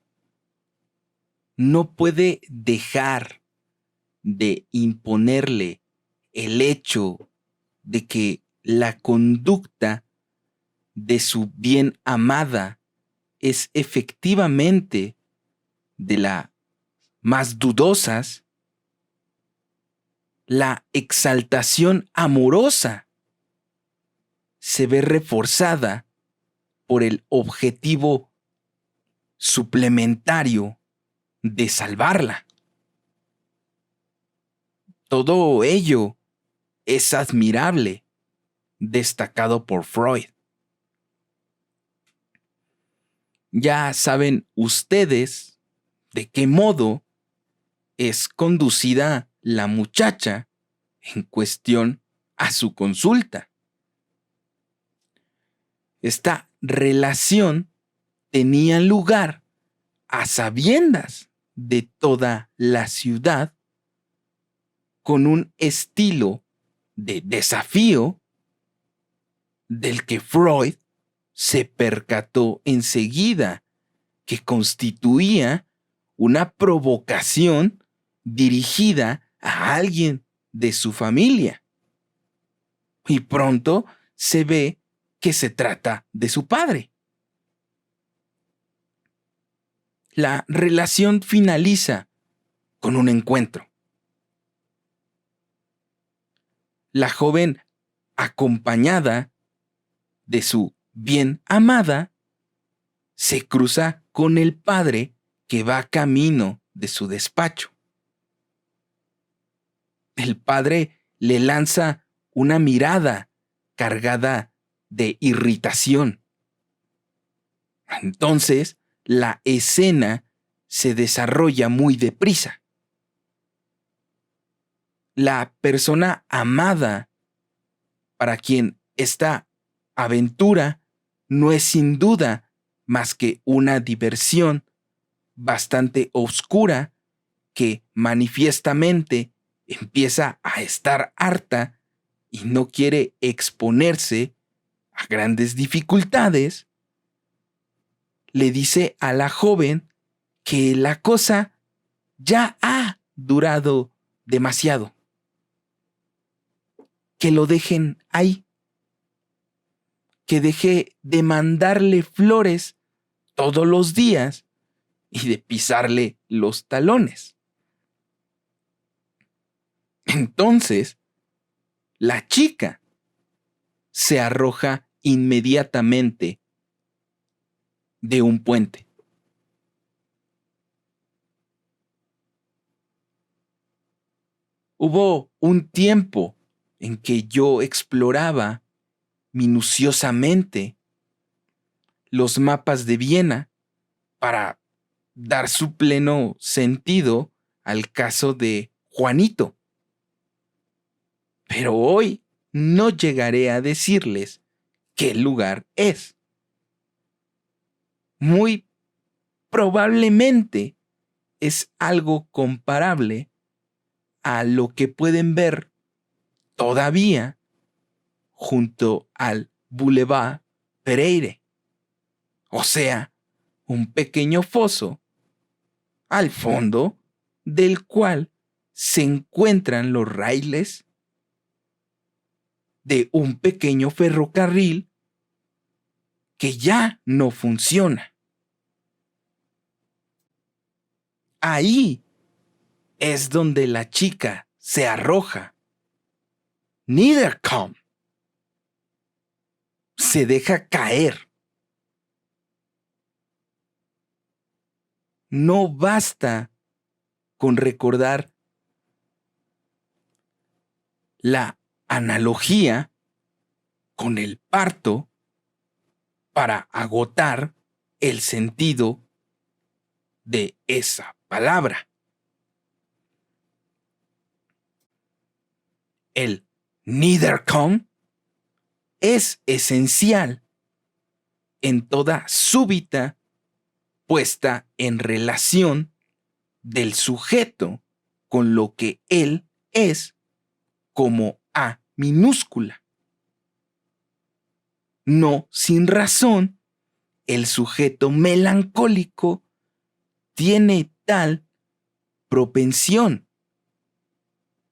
Speaker 1: no puede dejar de imponerle el hecho de que la conducta de su bien amada es efectivamente de las más dudosas, la exaltación amorosa se ve reforzada por el objetivo suplementario de salvarla. Todo ello es admirable, destacado por Freud. Ya saben ustedes de qué modo es conducida la muchacha en cuestión a su consulta. Esta relación tenía lugar a sabiendas de toda la ciudad, con un estilo de desafío del que Freud se percató enseguida que constituía una provocación dirigida a alguien de su familia. Y pronto se ve que se trata de su padre. La relación finaliza con un encuentro. La joven, acompañada de su bien amada, se cruza con el padre que va camino de su despacho. El padre le lanza una mirada cargada de irritación. Entonces, la escena se desarrolla muy deprisa. La persona amada, para quien esta aventura no es sin duda más que una diversión bastante oscura, que manifiestamente empieza a estar harta y no quiere exponerse a grandes dificultades, le dice a la joven que la cosa ya ha durado demasiado, que lo dejen ahí, que deje de mandarle flores todos los días y de pisarle los talones. Entonces, la chica se arroja inmediatamente de un puente. Hubo un tiempo en que yo exploraba minuciosamente los mapas de Viena para dar su pleno sentido al caso de Juanito. Pero hoy no llegaré a decirles qué lugar es. Muy probablemente es algo comparable a lo que pueden ver todavía junto al Boulevard Pereire, o sea, un pequeño foso al fondo del cual se encuentran los raíles de un pequeño ferrocarril que ya no funciona. Ahí es donde la chica se arroja. Niedercom. Se deja caer. No basta con recordar la analogía con el parto para agotar el sentido de esa palabra. El Niedercom es esencial en toda súbita puesta en relación del sujeto con lo que él es como A minúscula. No sin razón, el sujeto melancólico tiene tal propensión,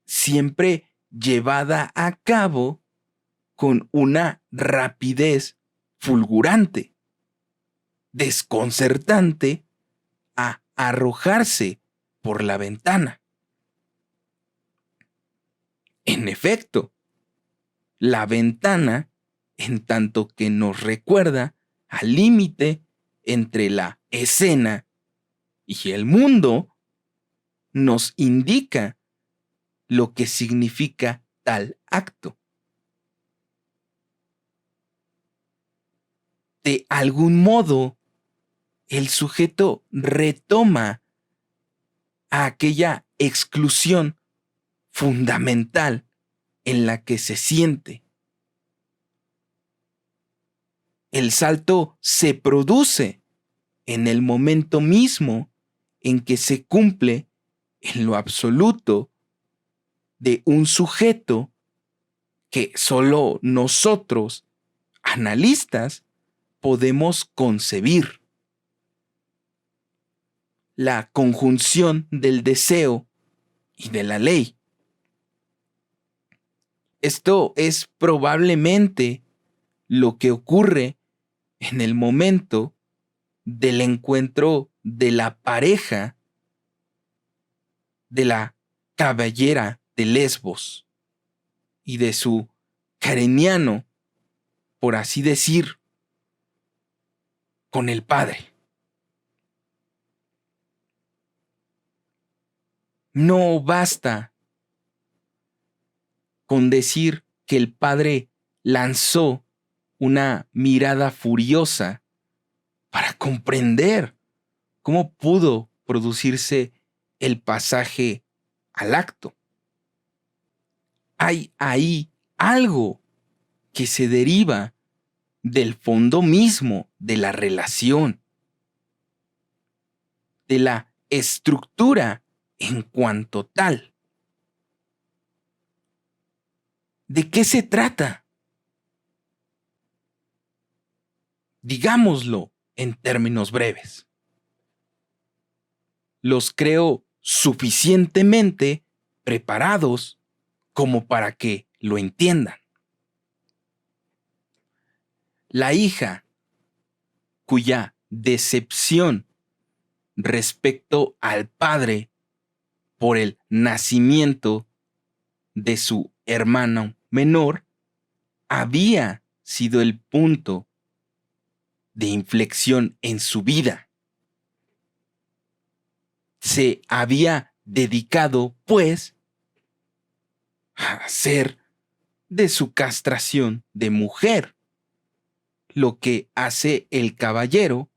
Speaker 1: siempre llevada a cabo con una rapidez fulgurante, desconcertante, a arrojarse por la ventana. En efecto, la ventana, en tanto que nos recuerda al límite entre la escena y el mundo, nos indica lo que significa tal acto. De algún modo, el sujeto retoma a aquella exclusión fundamental en la que se siente. El salto se produce en el momento mismo en que se cumple en lo absoluto de un sujeto que solo nosotros, analistas, podemos concebir. La conjunción del deseo y de la ley. Esto es probablemente lo que ocurre en el momento del encuentro de la pareja de la caballera de Lesbos y de su careniano, por así decir, con el padre. No basta con decir que el padre lanzó una mirada furiosa para comprender cómo pudo producirse el pasaje al acto. Hay ahí algo que se deriva del fondo mismo de la relación, de la estructura en cuanto tal. ¿De qué se trata? Digámoslo en términos breves. Los creo suficientemente preparados como para que lo entiendan. La hija cuya decepción respecto al padre por el nacimiento de su hermano menor había sido el punto de inflexión en su vida. Se había dedicado, pues, a hacer de su castración de mujer lo que hace el caballero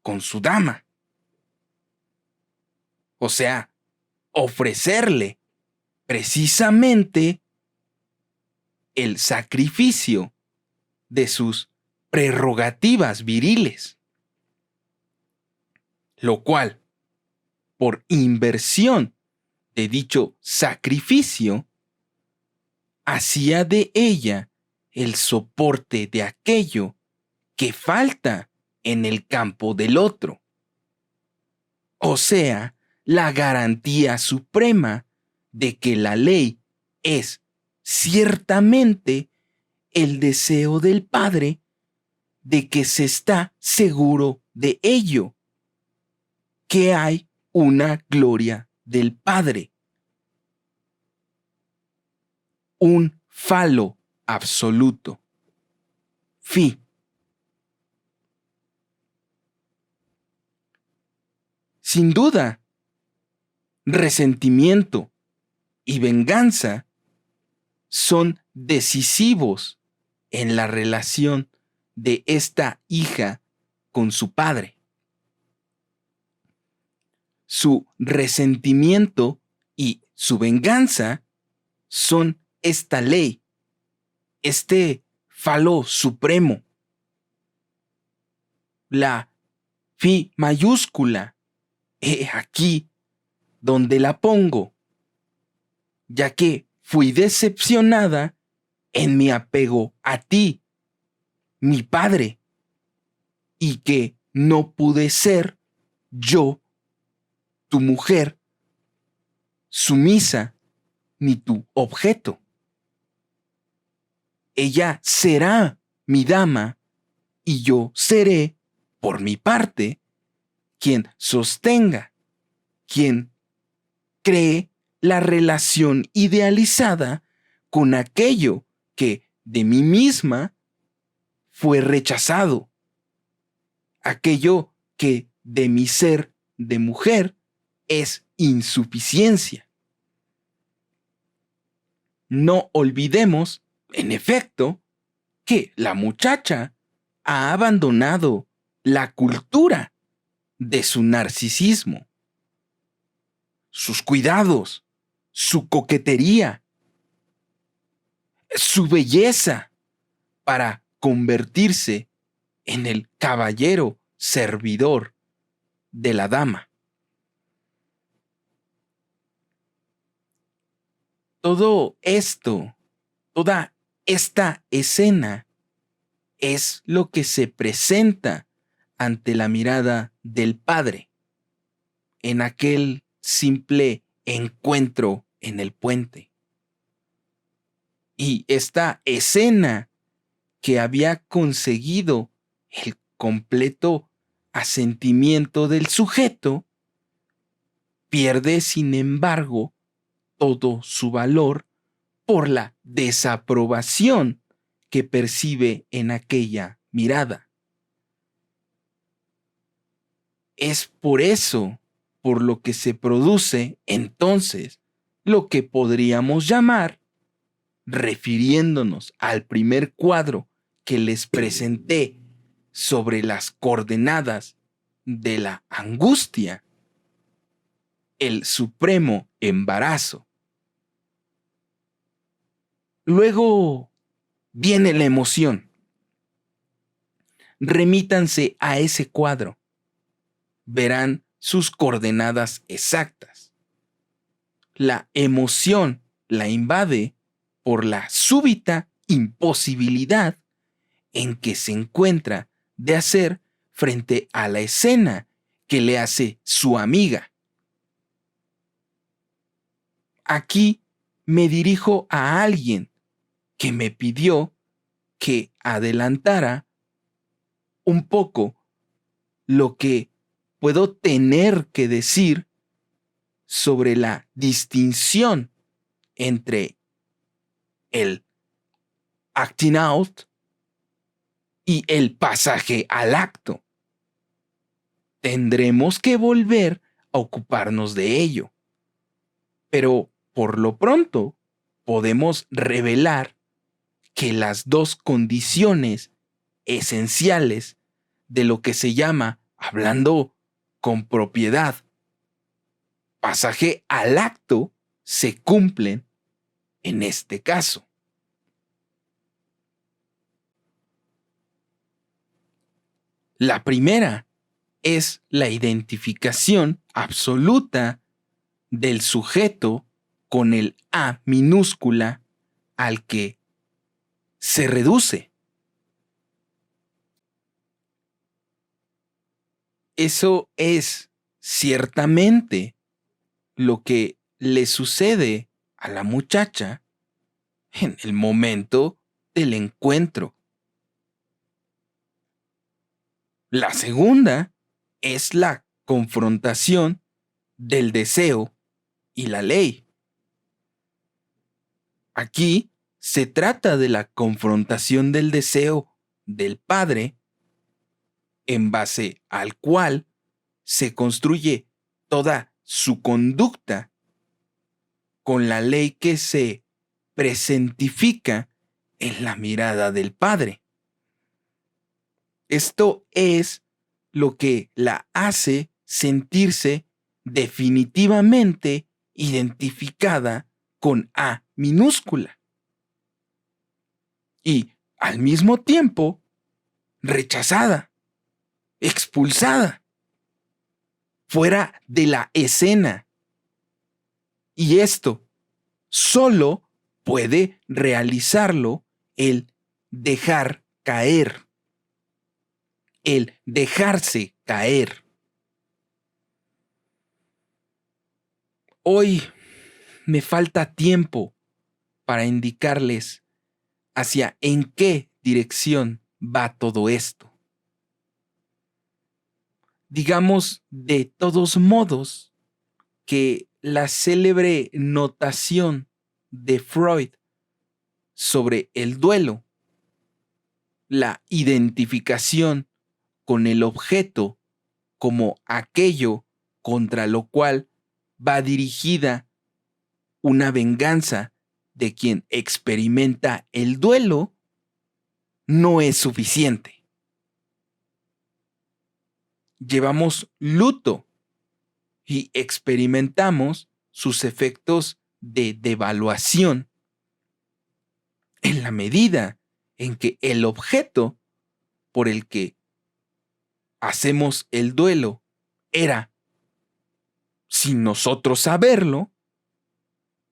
Speaker 1: con su dama. O sea, ofrecerle precisamente el sacrificio de sus prerrogativas viriles, lo cual, por inversión de dicho sacrificio, hacía de ella el soporte de aquello que falta en el campo del otro, o sea, la garantía suprema de que la ley es ciertamente el deseo del Padre, de que se está seguro de ello, que hay una gloria del Padre, un falo absoluto. Fi. Sin duda, resentimiento y venganza son decisivos en la relación de esta hija con su padre. Su resentimiento y su venganza son esta ley, este falo supremo, la fi mayúscula. He aquí donde la pongo, ya que fui decepcionada en mi apego a ti, mi padre, y que no pude ser yo, tu mujer, sumisa, ni tu objeto. Ella será mi dama y yo seré, por mi parte, quien sostenga, quien cree la relación idealizada con aquello que de mí misma fue rechazado, aquello que de mi ser de mujer es insuficiencia. No olvidemos, en efecto, que la muchacha ha abandonado la cultura de su narcisismo, sus cuidados, su coquetería, su belleza, para convertirse en el caballero servidor de la dama. Todo esto, toda esta escena es lo que se presenta ante la mirada del padre en aquel simple encuentro en el puente. Y esta escena que había conseguido el completo asentimiento del sujeto, pierde, sin embargo, todo su valor por la desaprobación que percibe en aquella mirada. Es por eso por lo que se produce entonces lo que podríamos llamar, refiriéndonos al primer cuadro que les presenté sobre las coordenadas de la angustia, el supremo embarazo. Luego viene la emoción. Remítanse a ese cuadro. Verán sus coordenadas exactas. La emoción la invade por la súbita imposibilidad en que se encuentra de hacer frente a la escena que le hace su amiga. Aquí me dirijo a alguien que me pidió que adelantara un poco lo que puedo tener que decir sobre la distinción entre el acting out y el pasaje al acto. Tendremos que volver a ocuparnos de ello. Pero por lo pronto podemos revelar que las dos condiciones esenciales de lo que se llama, hablando con propiedad, pasaje al acto, se cumplen en este caso. La primera es la identificación absoluta del sujeto con el A minúscula al que se reduce. Eso es ciertamente lo que le sucede a la muchacha en el momento del encuentro. La segunda es la confrontación del deseo y la ley. Aquí se trata de la confrontación del deseo del padre en base al cual se construye toda su conducta con la ley que se presentifica en la mirada del padre. Esto es lo que la hace sentirse definitivamente identificada con A minúscula. Y al mismo tiempo rechazada, expulsada, fuera de la escena. Y esto solo puede realizarlo el dejar caer, el dejarse caer. Hoy me falta tiempo para indicarles hacia en qué dirección va todo esto. Digamos de todos modos que la célebre notación de Freud sobre el duelo, la identificación con el objeto como aquello contra lo cual va dirigida una venganza de quien experimenta el duelo, no es suficiente. Llevamos luto y experimentamos sus efectos de devaluación en la medida en que el objeto por el que hacemos el duelo era, sin nosotros saberlo,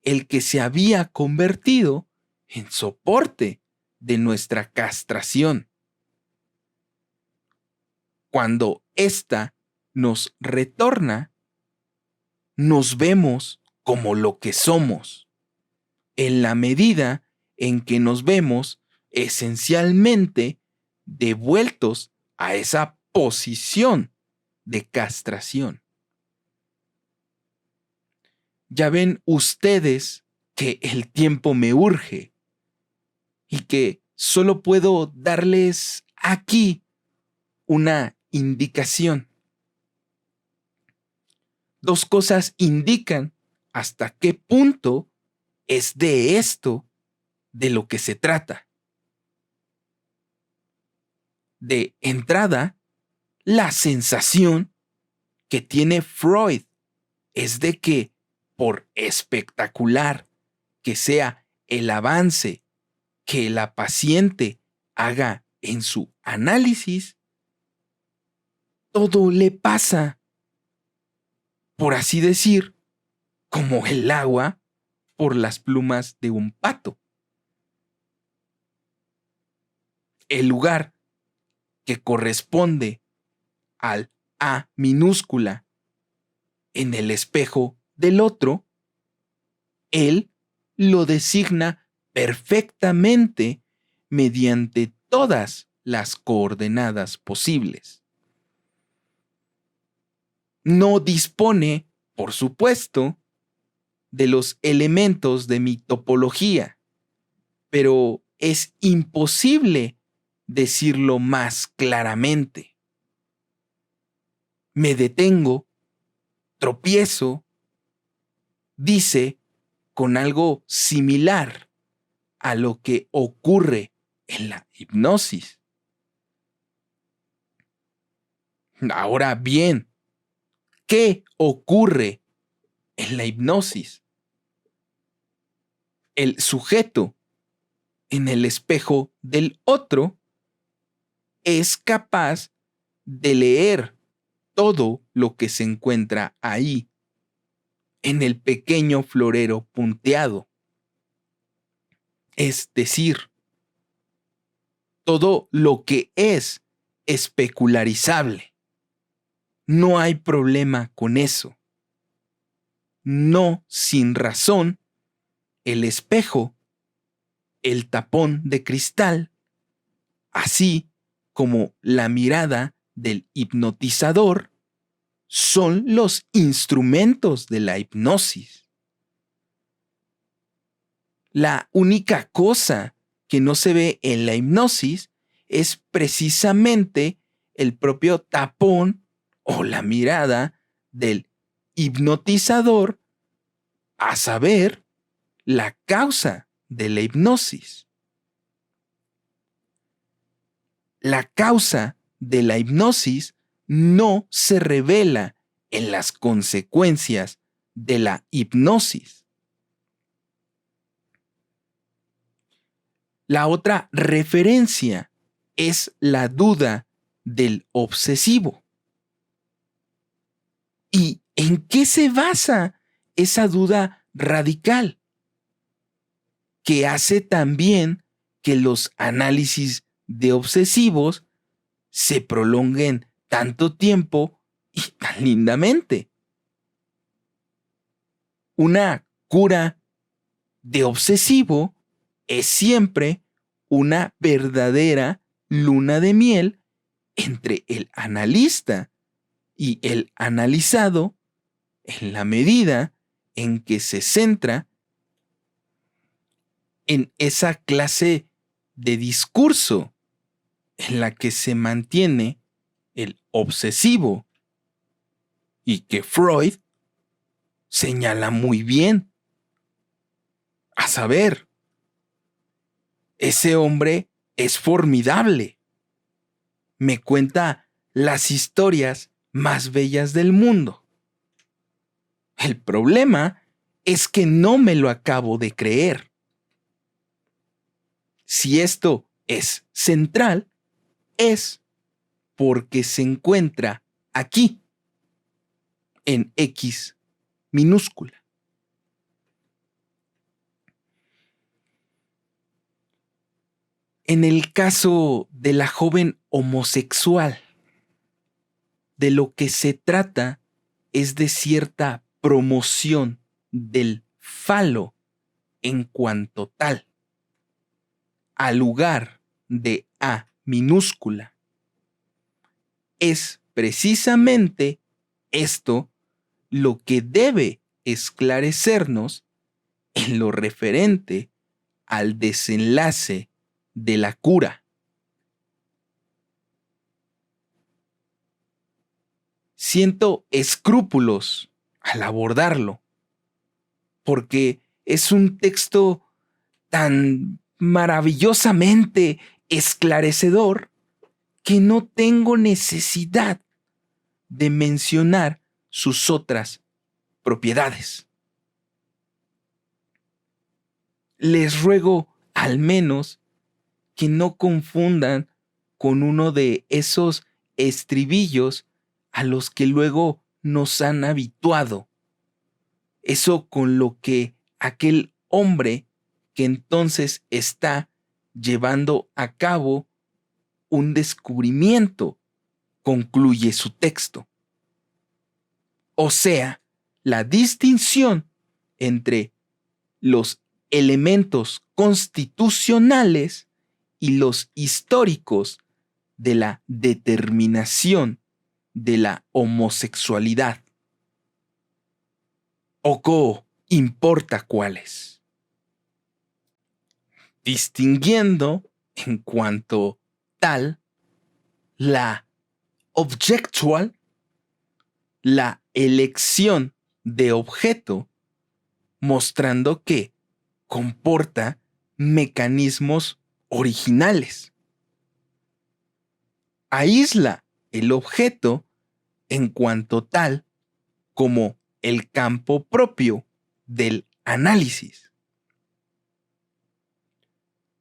Speaker 1: el que se había convertido en soporte de nuestra castración. Cuando ésta nos retorna, nos vemos como lo que somos, en la medida en que nos vemos esencialmente devueltos a esa posición de castración. Ya ven ustedes que el tiempo me urge y que solo puedo darles aquí una indicación. Dos cosas indican hasta qué punto es de esto de lo que se trata. De entrada, la sensación que tiene Freud es de que, por espectacular que sea el avance que la paciente haga en su análisis, todo le pasa, por así decir, como el agua por las plumas de un pato. El lugar que corresponde al A minúscula en el espejo del otro, él lo designa perfectamente mediante todas las coordenadas posibles. No dispone, por supuesto, de los elementos de mi topología, pero es imposible decirlo más claramente. Me detengo, tropiezo, dice con algo similar a lo que ocurre en la hipnosis. Ahora bien, ¿qué ocurre en la hipnosis? El sujeto en el espejo del otro es capaz de leer todo lo que se encuentra ahí, en el pequeño florero punteado. Es decir, todo lo que es especularizable. No hay problema con eso. No sin razón, el espejo, el tapón de cristal, así como la mirada del hipnotizador, son los instrumentos de la hipnosis. La única cosa que no se ve en la hipnosis es precisamente el propio tapón o la mirada del hipnotizador, a saber, la causa de la hipnosis. La causa de la hipnosis no se revela en las consecuencias de la hipnosis. La otra referencia es la duda del obsesivo. ¿Y en qué se basa esa duda radical? Que hace también que los análisis de obsesivos se prolonguen tanto tiempo y tan lindamente. Una cura de obsesivo es siempre una verdadera luna de miel entre el analista y el analizado, en la medida en que se centra en esa clase de discurso en la que se mantiene el obsesivo y que Freud señala muy bien. A saber, ese hombre es formidable. Me cuenta las historias más bellas del mundo. El problema es que no me lo acabo de creer. Si esto es central, es porque se encuentra aquí, en X minúscula. En el caso de la joven homosexual, de lo que se trata es de cierta promoción del falo en cuanto tal, al lugar de A minúscula. Es precisamente esto lo que debe esclarecernos en lo referente al desenlace de la cura. Siento escrúpulos al abordarlo, porque es un texto tan maravillosamente esclarecedor que no tengo necesidad de mencionar sus otras propiedades. Les ruego al menos que no confundan con uno de esos estribillos a los que luego nos han habituado. Eso con lo que aquel hombre que entonces está llevando a cabo un descubrimiento concluye su texto. O sea, la distinción entre los elementos constitucionales y los históricos de la determinación de la homosexualidad. Poco importa cuáles. Distinguiendo en cuanto tal la objectual, la elección de objeto, mostrando que comporta mecanismos originales. Aísla el objeto en cuanto tal como el campo propio del análisis.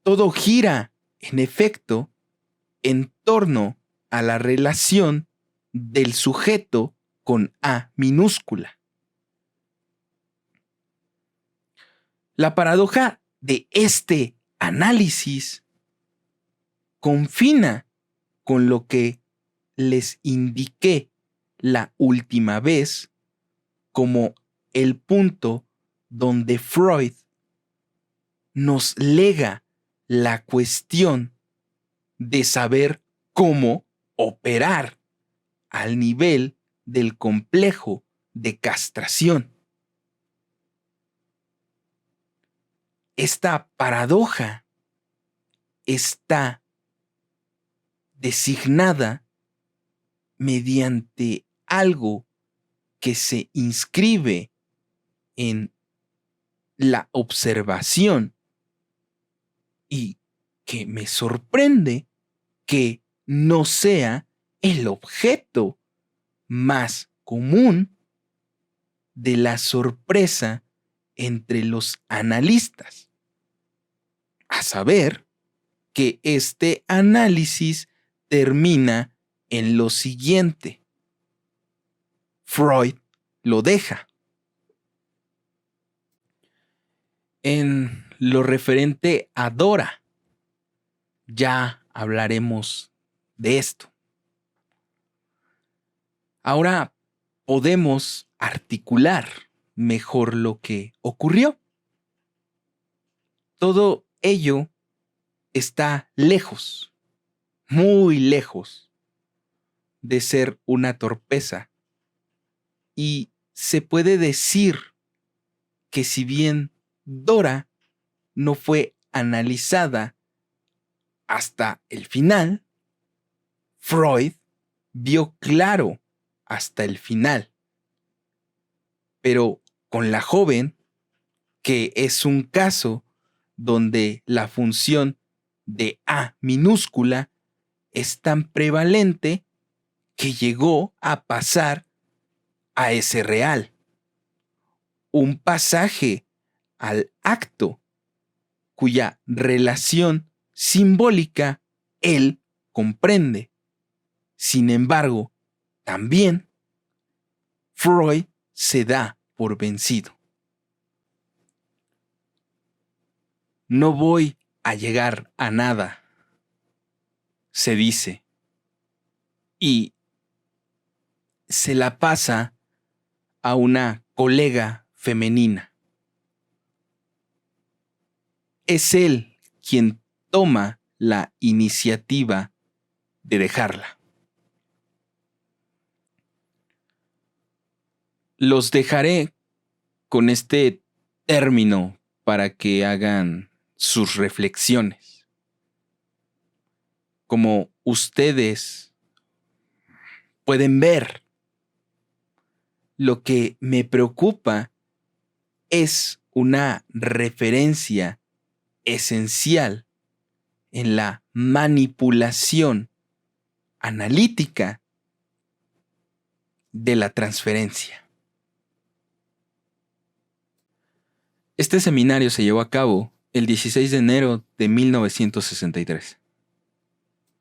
Speaker 1: Todo gira, en efecto, en torno a la relación del sujeto con A minúscula. La paradoja de este análisis confina con lo que les indiqué la última vez como el punto donde Freud nos lega la cuestión de saber cómo operar al nivel del complejo de castración. Esta paradoja está designada mediante algo que se inscribe en la observación y que me sorprende que no sea el objeto más común de la sorpresa entre los analistas, a saber que este análisis termina en lo siguiente. Freud lo deja. En lo referente a Dora, ya hablaremos de esto. Ahora podemos articular mejor lo que ocurrió. Todo ello está lejos, muy lejos de ser una torpeza. Y se puede decir que si bien Dora no fue analizada hasta el final, Freud vio claro hasta el final. Pero con la joven, que es un caso donde la función de A minúscula es tan prevalente que llegó a pasar a ese real. Un pasaje al acto cuya relación simbólica él comprende. Sin embargo, también Freud se da por vencido. No voy a llegar a nada, se dice, y se la pasa a una colega femenina. Es él quien toma la iniciativa de dejarla. Los dejaré con este término para que hagan sus reflexiones. Como ustedes pueden ver, lo que me preocupa es una referencia esencial en la manipulación analítica de la transferencia. Este seminario se llevó a cabo el 16 de enero de 1963.